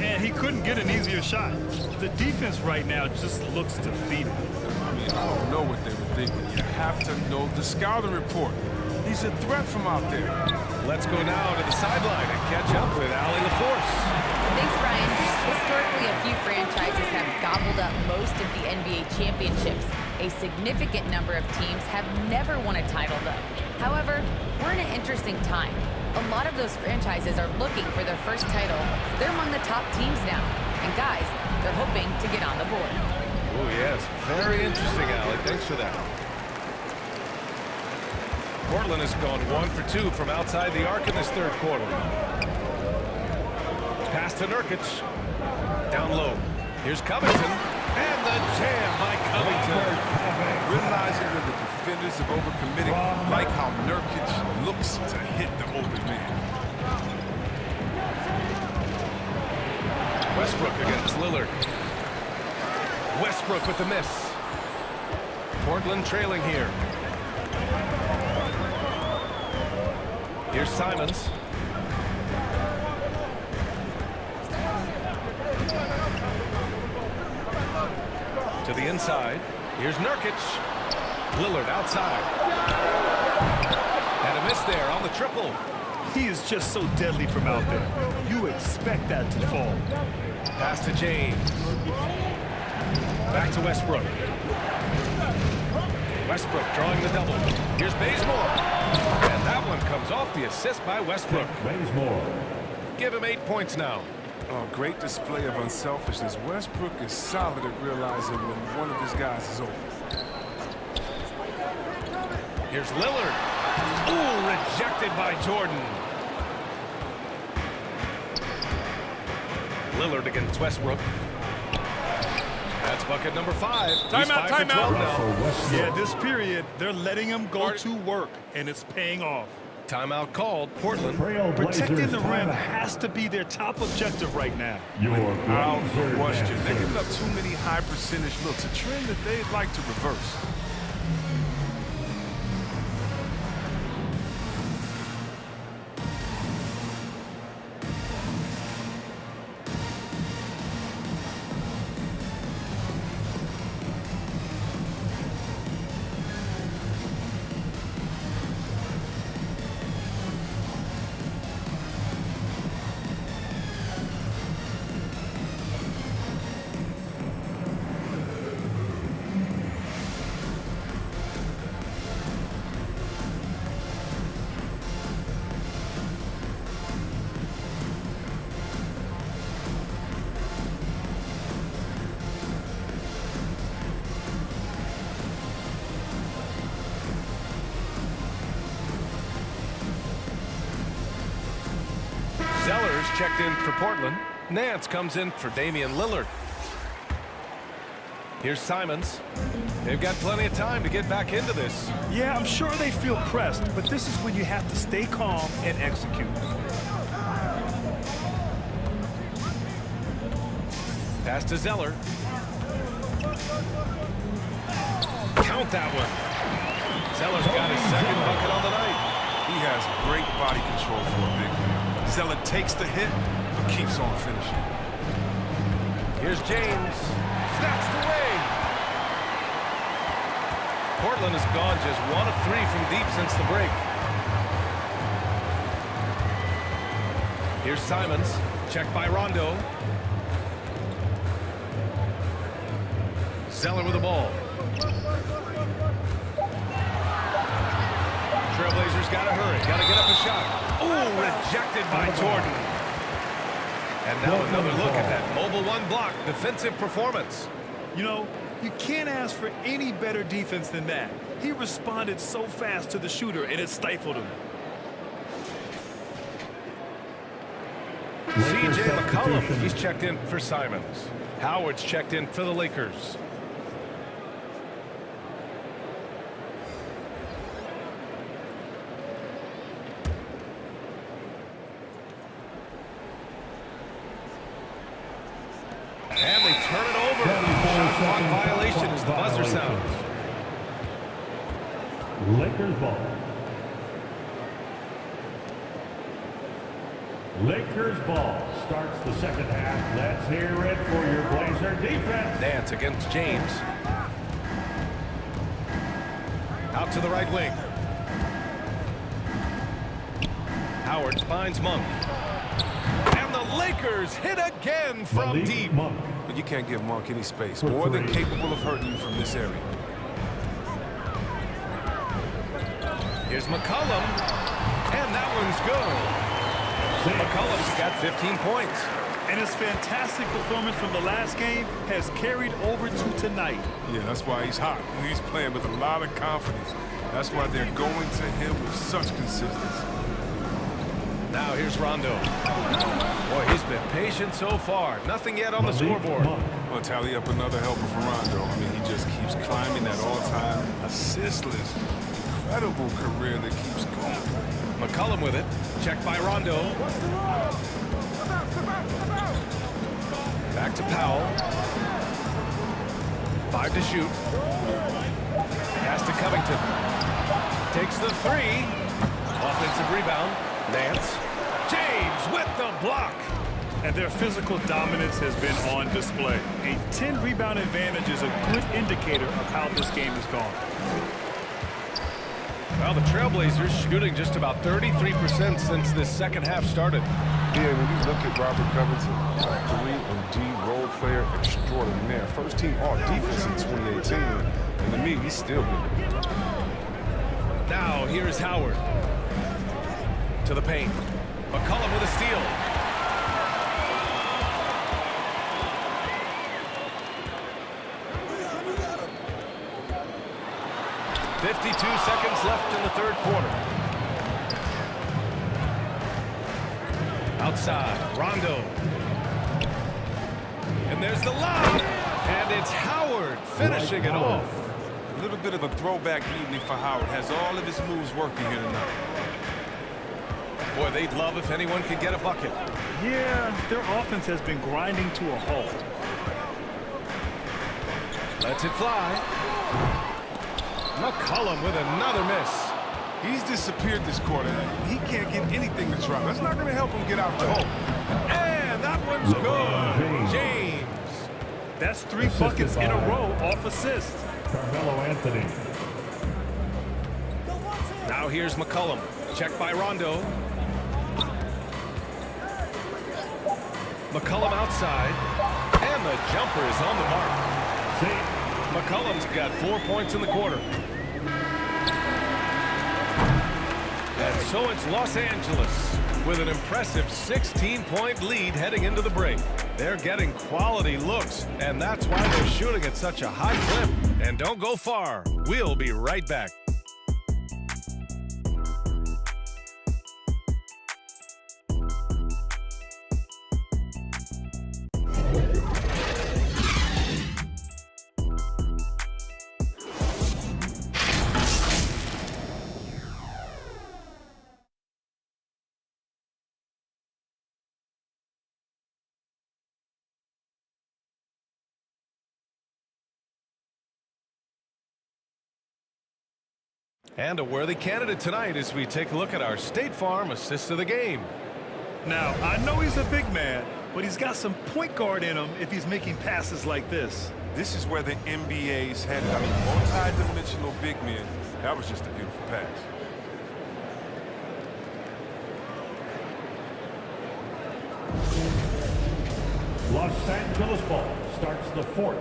And he couldn't get an easier shot. The defense right now just looks defeated. I mean, I don't know what they were thinking. You have to know the scouting report. He's a threat from out there. Let's go now to the sideline and catch up with Allie LaForce. Thanks, Brian. Historically, a few franchises have gobbled up most of the NBA championships. A significant number of teams have never won a title, though. However, we're in an interesting time. A lot of those franchises are looking for their first title. They're among the top teams now. And guys, they're hoping to get on the board. Oh, yes. Very interesting, Allie. Thanks for that. Portland has gone 1 for 2 from outside the arc in this third quarter. Pass to Nurkic. Down low. Here's Covington. And the jam by Covington. Realizing when the defenders have overcommitted, like how Nurkic looks to hit the open man. Westbrook against Lillard. Westbrook with the miss. Portland trailing here. Here's Simons. To the inside. Here's Nurkic. Lillard outside. And a miss there on the triple. He is just so deadly from out there. You expect that to fall. Pass to James. Back to Westbrook. Westbrook drawing the double. Here's Bazemore. And that one comes off the assist by Westbrook. Bazemore. Give him 8 points now. Oh, great display of unselfishness. Westbrook is solid at realizing when one of his guys is open. Here's Lillard. Ooh, rejected by Jordan. Lillard against Westbrook. That's bucket number 5. Timeout, timeout. Yeah, this period, they're letting him go to work, and it's paying off. Timeout called. Portland. Protecting the rim has to be their top objective right now. Without question. They're giving up too many high percentage looks, a trend that they'd like to reverse. checked in for Portland. Nance comes in for Damian Lillard. Here's Simons. They've got plenty of time to get back into this. Yeah, I'm sure they feel pressed, but this is when you have to stay calm and execute. Pass to Zeller. Count that one. Zeller's got his second bucket on the night. He has great body control for a big man. Zeller takes the hit, but keeps on finishing. Here's James. Snatched away. Portland has gone just 1 of 3 from deep since the break. Here's Simons. Checked by Rondo. Zeller with the ball. Trailblazers got to hurry. Got to get up a shot. Oh, rejected by Jordan. And now another look at that mobile one block defensive performance. You know, you can't ask for any better defense than that. He responded so fast to the shooter, and it stifled him. C.J. McCollum, he's checked in for Simons. Howard's checked in for the Lakers. And they turn it over. Shot clock violation as the buzzer sounds. Lakers ball. Lakers ball starts the second half. Let's hear it for your Blazer defense. Nance against James. Out to the right wing. Howard finds Monk. And the Lakers hit again from deep. But you can't give Monk any space. More than capable of hurting you from this area. Here's McCollum. And that one's good. McCollum's got 15 points. And his fantastic performance from the last game has carried over to tonight. Yeah, that's why he's hot. He's playing with a lot of confidence. That's why they're going to him with such consistency. Now here's Rondo. Boy, he's been patient so far. Nothing yet on the scoreboard. Well, tally up another helper for Rondo. I mean, he just keeps climbing that all-time assist list. Incredible career that keeps going. McCollum with it. Checked by Rondo. Back to Powell. 5 to shoot. Pass to Covington. Takes the 3. Offensive rebound. Nance. James with the block. And their physical dominance has been on display. A 10-rebound advantage is a good indicator of how this game has gone. Well, the Trailblazers shooting just about 33% since this second half started. Yeah, when you look at Robert Covington, 3 and D role player extraordinaire. First team all defense in 2018. And to me, he's still good. Now here's Howard. To the paint. McCollum with a steal. .52 seconds left in the third quarter. Outside, Rondo. And there's the lob. And it's Howard finishing it off. A little bit of a throwback evening for Howard. Has all of his moves working here tonight. Boy, they'd love if anyone could get a bucket. Yeah, their offense has been grinding to a halt. Lets it fly. McCollum with another miss. He's disappeared this quarter. He can't get anything to drop. That's not going to help him get out the hole. And that one's good. James. That's 3 buckets in a row off assist. Carmelo Anthony. Now here's McCollum. Checked by Rondo. McCollum outside. And the jumper is on the mark. McCollum's got 4 points in the quarter. And so it's Los Angeles with an impressive 16-point lead heading into the break. They're getting quality looks, and that's why they're shooting at such a high clip. And don't go far. We'll be right back. And a worthy candidate tonight as we take a look at our State Farm assist of the game. Now, I know he's a big man, but he's got some point guard in him if he's making passes like this. This is where the NBA's headed. I mean, multi-dimensional big men. That was just a beautiful pass. Los Angeles ball starts the fourth.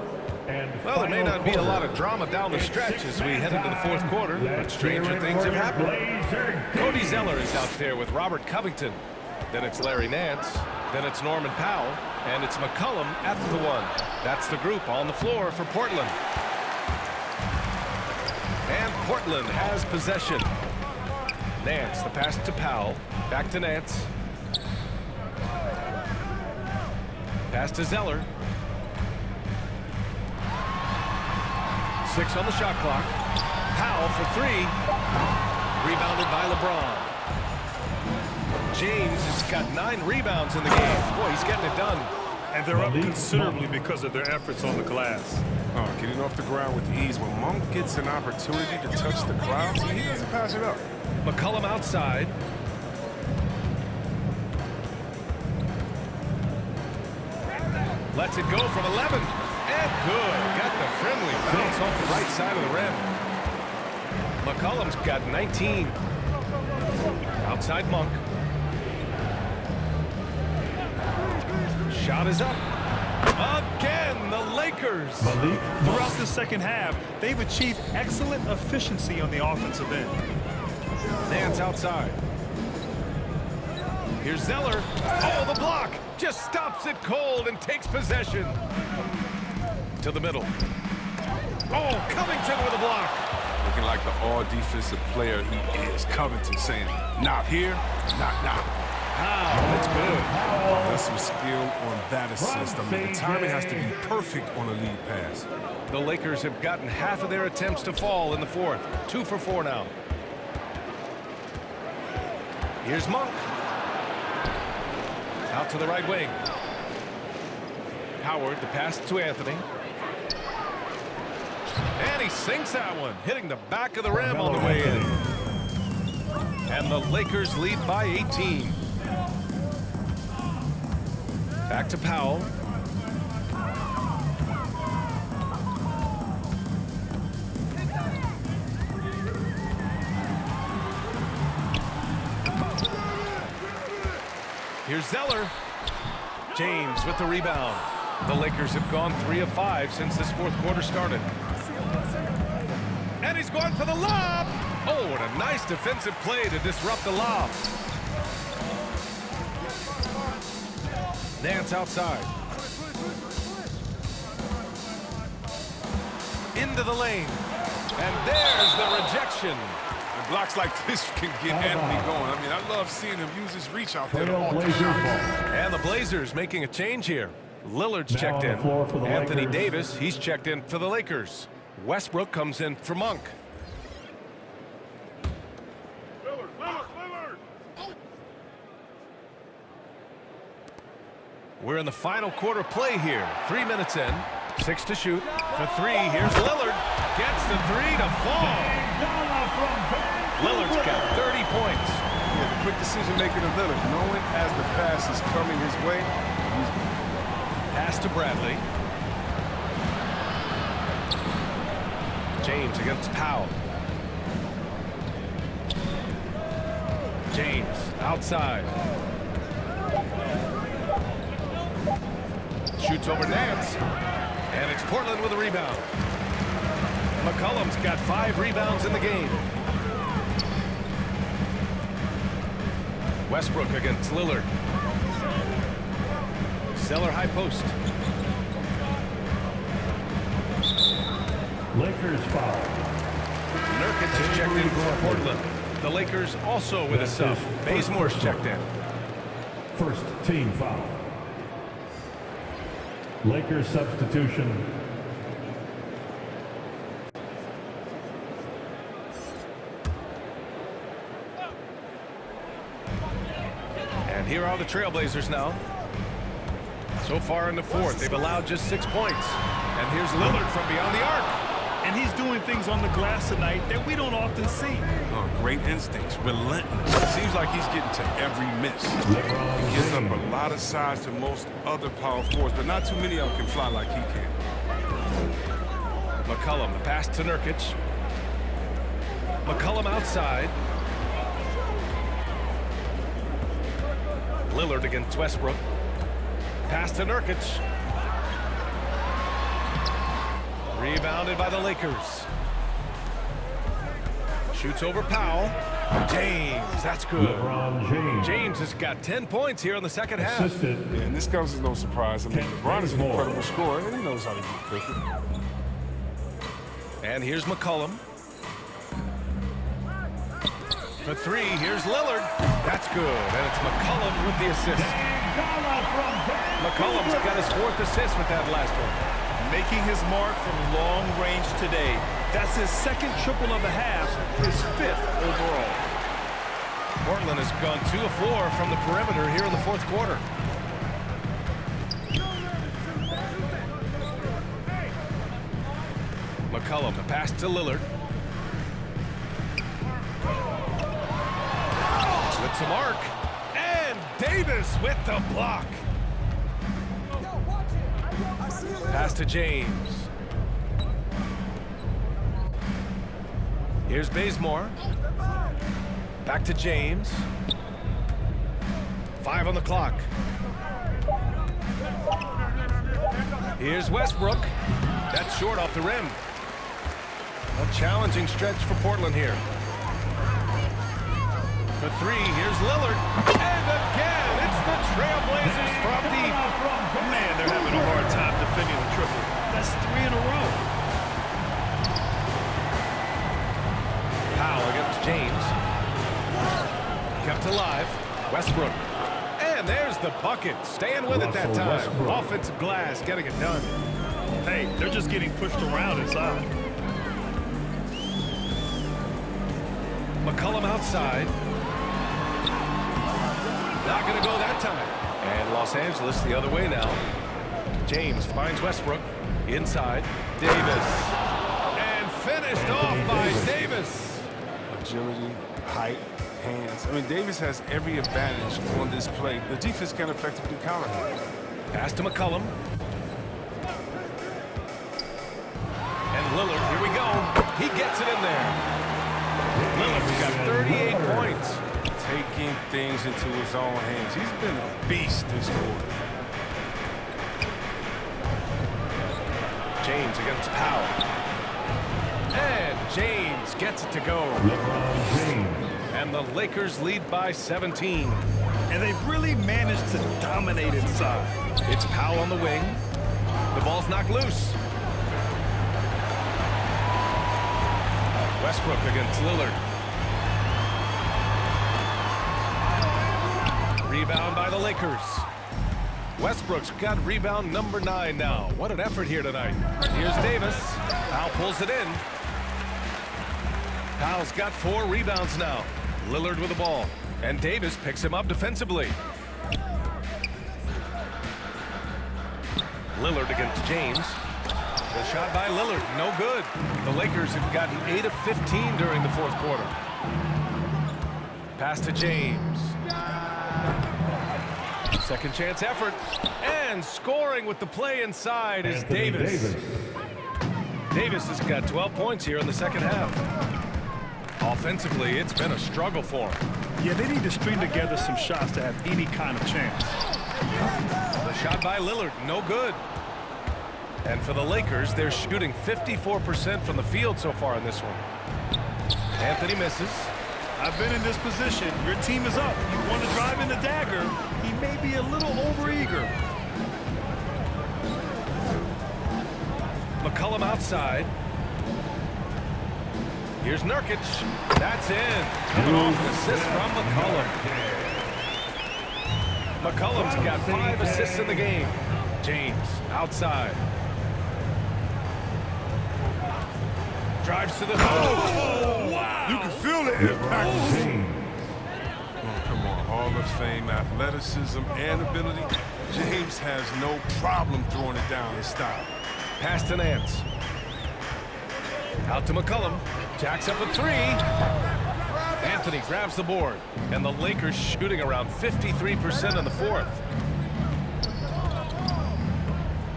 Well, there may not be a lot of drama down the stretch as we head into the fourth quarter, but stranger things have happened. Cody Zeller is out there with Robert Covington. Then it's Larry Nance. Then it's Norman Powell. And it's McCollum at the one. That's the group on the floor for Portland. And Portland has possession. Nance, the pass to Powell. Back to Nance. Pass to Zeller. 6 on the shot clock. Powell for 3. Rebounded by LeBron. James has got 9 rebounds in the game. Boy, he's getting it done. And they're up considerably because of their efforts on the glass. Getting off the ground with ease. When Monk gets an opportunity to touch the crowd, he doesn't pass it up. McCollum outside. Lets it go from 11. And good. Got the friendly bounce off the right side of the rim. McCollum's got 19. Outside Monk. Shot is up. Again, the Lakers. Throughout the second half, they've achieved excellent efficiency on the offensive end. Nance outside. Here's Zeller. Oh, the block. Just stops it cold and takes possession. To the middle. Oh, Covington with a block. Looking like the all-defensive player he is. Covington saying, not here, not now. Wow, that's good. That's some skill on that assist. I mean, the timing has to be perfect on a lead pass. The Lakers have gotten half of their attempts to fall in the fourth. 2 for 4 now. Here's Monk. Out to the right wing. Howard, the pass to Anthony. And he sinks that one, hitting the back of the rim on the way in. And the Lakers lead by 18. Back to Powell. Here's Zeller. James with the rebound. The Lakers have gone 3 of 5 since this fourth quarter started. And he's going for the lob. Oh, what a nice defensive play to disrupt the lob. Nance outside. Into the lane. And there's the rejection. And blocks like this can get Anthony going. I mean, I love seeing him use his reach out there. And the Blazers making a change here. Lillard's checked in. Anthony Davis, he's checked in for the Lakers. Westbrook comes in for Monk. We're in the final quarter play here. 3 minutes in. 6 to shoot. For 3, here's Lillard. Gets the 3 to fall. Lillard's got 30 points. Yeah, the quick decision-making of Lillard, knowing as the pass is coming his way. Pass to Bradley. James against Powell. James outside. Shoots over Nance. And it's Portland with a rebound. McCollum's got 5 rebounds in the game. Westbrook against Lillard. Zeller high post. Lakers foul. Nurkic is checked in for Portland. The Lakers also with a sub. Bazemore's checked in. First team foul. Lakers substitution. And here are the Trailblazers now. So far in the fourth, they've allowed just 6 points. And here's Lillard from beyond the arc. and he's doing things on the glass tonight that we don't often see. Oh, great instincts, relentless. It seems like he's getting to every miss. He gives up a lot of size to most other power forwards, but not too many of them can fly like he can. McCollum, the pass to Nurkic. McCollum outside. Lillard against Westbrook. Pass to Nurkic. Rebounded by the Lakers. Shoots over Powell. James, that's good. James has got 10 points here in the second half. Yeah, and this comes as no surprise. I mean, LeBron is an incredible scorer, and he knows how to get cricket. And here's McCollum. For three, here's Lillard. That's good, and it's McCollum with the assist. McCollum's got his 4th assist with that last one. Making his mark from long range today. That's his 2nd triple of the half, his 5th overall. Portland has gone 2 of 4 from the perimeter here in the 4th quarter. McCollum, the pass to Lillard. With some arc. And Davis with the block. Pass to James. Here's Bazemore. Back to James. 5 on the clock. Here's Westbrook. That's short off the rim. A challenging stretch for Portland here. For three, here's Lillard. And again, it's the Trailblazers from deep. Man, they're having a hard time defending the triple. That's 3 in a row. Powell against James. Kept alive. Westbrook. And there's the bucket. Staying with it that time. Offensive glass, getting it done. Hey, they're just getting pushed around inside. McCollum outside. Not going to go that time. And Los Angeles the other way now. James finds Westbrook. Inside. Davis. And finished off by Davis. Agility, height, hands. I mean, Davis has every advantage on this play. The defense can effectively counter him. Pass to McCollum. And Lillard, here we go. He gets it in there. Lillard's got 38 points. Taking things into his own hands. He's been a beast this quarter. James against Powell. And James gets it to go. And the Lakers lead by 17. And they've really managed to dominate inside. It's Powell on the wing. The ball's knocked loose. Westbrook against Lillard. Rebound by the Lakers. Westbrook's got rebound number 9 now. What an effort here tonight. Here's Davis. Powell pulls it in. Powell's got 4 rebounds now. Lillard with the ball. And Davis picks him up defensively. Lillard against James. The shot by Lillard, no good. The Lakers have gotten 8 of 15 during the 4th quarter. Pass to James. Second chance effort. And scoring with the play inside is Davis. Davis has got 12 points here in the second half. Offensively, it's been a struggle for him. Yeah, they need to string together some shots to have any kind of chance. The shot by Lillard, no good. And for the Lakers, they're shooting 54% from the field so far in this one. Anthony misses. I've been in this position. Your team is up. You want to drive in the dagger. He may be a little overeager. McCollum outside. Here's Nurkic. That's in. Coming off an assist from McCollum. McCollum's got 5 assists in the game. James outside. Drives to the oh, wow. You can feel the impact. Oh, come on, Hall of Fame athleticism and ability. James has no problem throwing it down in style. Pass to Nance. Out to McCollum. Jacks up a three. Anthony grabs the board. And the Lakers shooting around 53% in the fourth.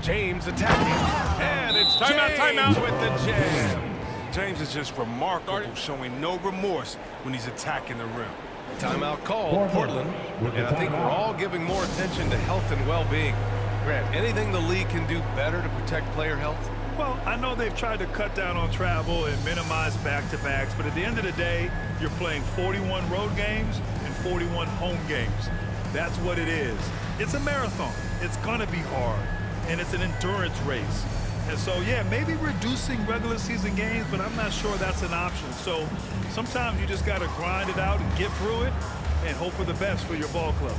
James attacking. And it's James with the jam. James is just remarkable, showing no remorse when he's attacking the rim. Timeout called, Portland. And I think we're all giving more attention to health and well-being. Grant, anything the league can do better to protect player health? Well, I know they've tried to cut down on travel and minimize back-to-backs, but at the end of the day, you're playing 41 road games and 41 home games. That's what it is. It's a marathon. It's going to be hard, and it's an endurance race. And so, yeah, maybe reducing regular season games, but I'm not sure that's an option. So sometimes you just got to grind it out and get through it and hope for the best for your ball club.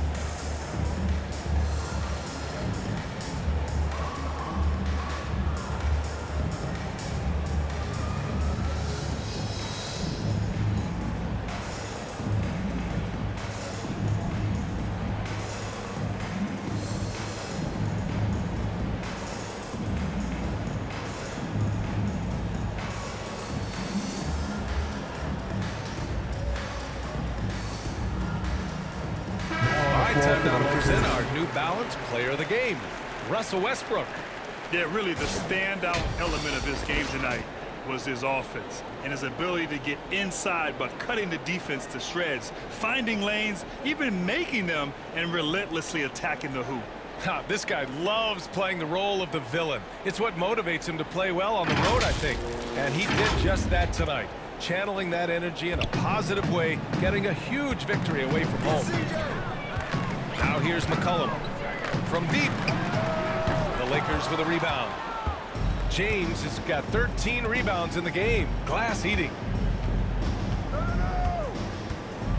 Time now to present our New Balance Player of the Game, Russell Westbrook. Yeah, really the standout element of this game tonight was his offense and his ability to get inside but cutting the defense to shreds, finding lanes, even making them, and relentlessly attacking the hoop. This guy loves playing the role of the villain. It's what motivates him to play well on the road, I think. And he did just that tonight, channeling that energy in a positive way, getting a huge victory away from home. Now here's McCollum from deep. The Lakers with a rebound. James has got 13 rebounds in the game. Glass eating.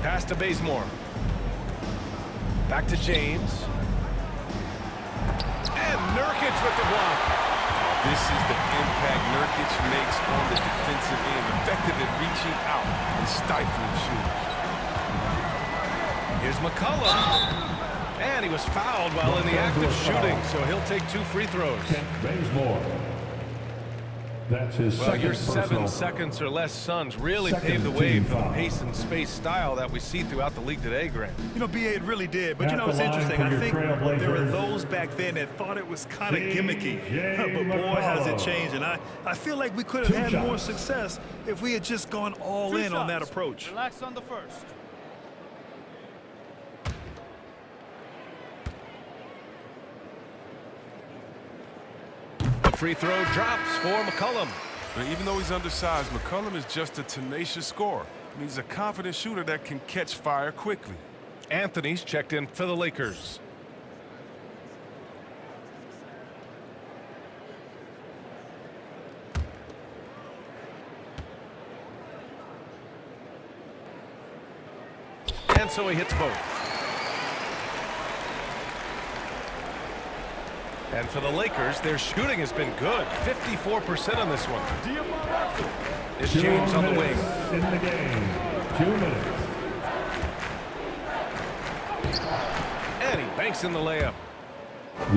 Pass to Bazemore. Back to James. And Nurkic with the block. This is the impact Nurkic makes on the defensive end, effective at reaching out and stifling shooters. Here's McCollum. And he was fouled while in the act of shooting, so he'll take 2 free throws. That's his well, your personal. 7 seconds or less Suns really Second paved the way for the foul. pace and space style that we see throughout the league today, Grant. You know, B.A., it really did. But, you know, it's interesting. I think there were those back then that thought it was kind of gimmicky. But, boy, has it changed. And I feel like we could have had more success if we had just gone all in on that approach. Relax on the first. Free throw drops for McCollum. But even though he's undersized, McCollum is just a tenacious scorer. I mean, he's a confident shooter that can catch fire quickly. Anthony's checked in for the Lakers. And so he hits both. And for the Lakers, their shooting has been good. 54% on this one. It's James on the wing. In the game. 2 minutes. And he banks in the layup.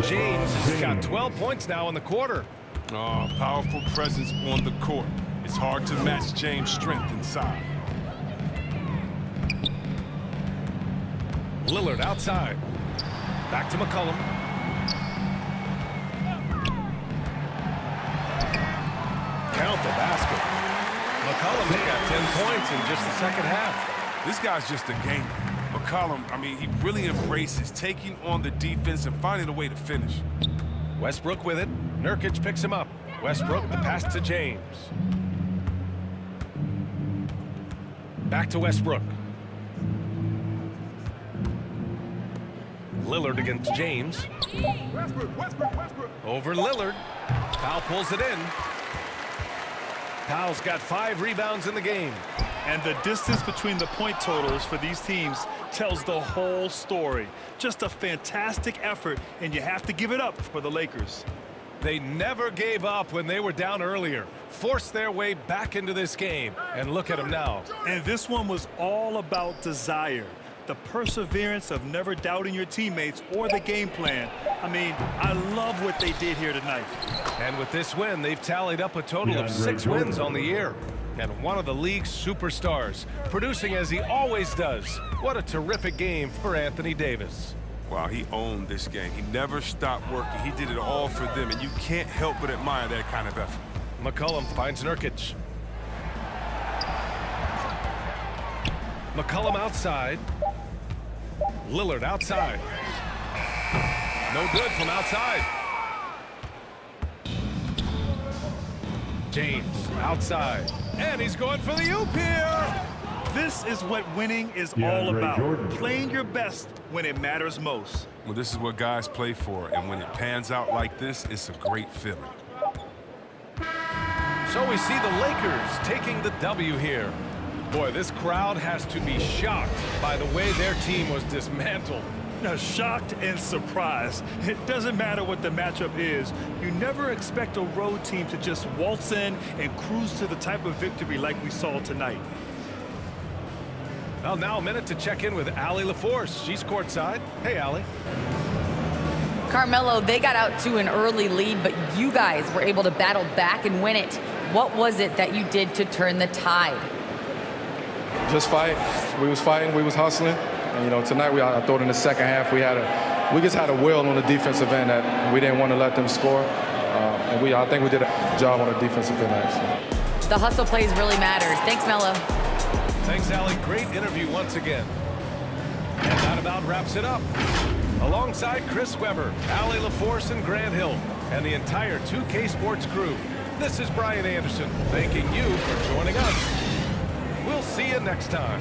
James has got 12 points now in the quarter. Oh, powerful presence on the court. It's hard to match James' strength inside. Lillard outside. Back to McCollum. Count the basket. McCollum's got 10 points in just the second half. This guy's just a gamer. McCollum, I mean, he really embraces taking on the defense and finding a way to finish. Westbrook with it. Nurkic picks him up. Westbrook, the pass to James. Back to Westbrook. Lillard against James. Over Lillard. Powell pulls it in. Powell's got 5 rebounds in the game. And the distance between the point totals for these teams tells the whole story. Just a fantastic effort, and you have to give it up for the Lakers. They never gave up when they were down earlier. Forced their way back into this game. And look at them now. And this one was all about desire. the perseverance of never doubting your teammates or the game plan. I mean, I love what they did here tonight. And with this win, they've tallied up a total of 6 wins on the year. And one of the league's superstars, producing as he always does. What a terrific game for Anthony Davis. Wow, he owned this game. He never stopped working. He did it all for them, and you can't help but admire that kind of effort. McCollum finds Nurkic. McCollum outside. Lillard outside. No good from outside. James outside. And he's going for the oop here. This is what winning is all about. Playing your best when it matters most. Well, this is what guys play for, and when it pans out like this, it's a great feeling. So we see the Lakers taking the W here. Boy, this crowd has to be shocked by the way their team was dismantled. Now, shocked and surprised. It doesn't matter what the matchup is. You never expect a road team to just waltz in and cruise to the type of victory like we saw tonight. Well, now a minute to check in with Allie LaForce. She's courtside. Hey, Allie. Carmelo, they got out to an early lead, but you guys were able to battle back and win it. What was it that you did to turn the tide? Just fight. We was fighting. We was hustling. And, you know, tonight I thought in the second half we just had a will on the defensive end that we didn't want to let them score. And I think we did a job on the defensive end. So. The hustle plays really mattered. Thanks, Melo. Thanks, Allie. Great interview once again. And that about wraps it up. Alongside Chris Webber, Allie LaForce, and Grant Hill, and the entire 2K Sports crew, this is Brian Anderson thanking you for joining us. We'll see you next time.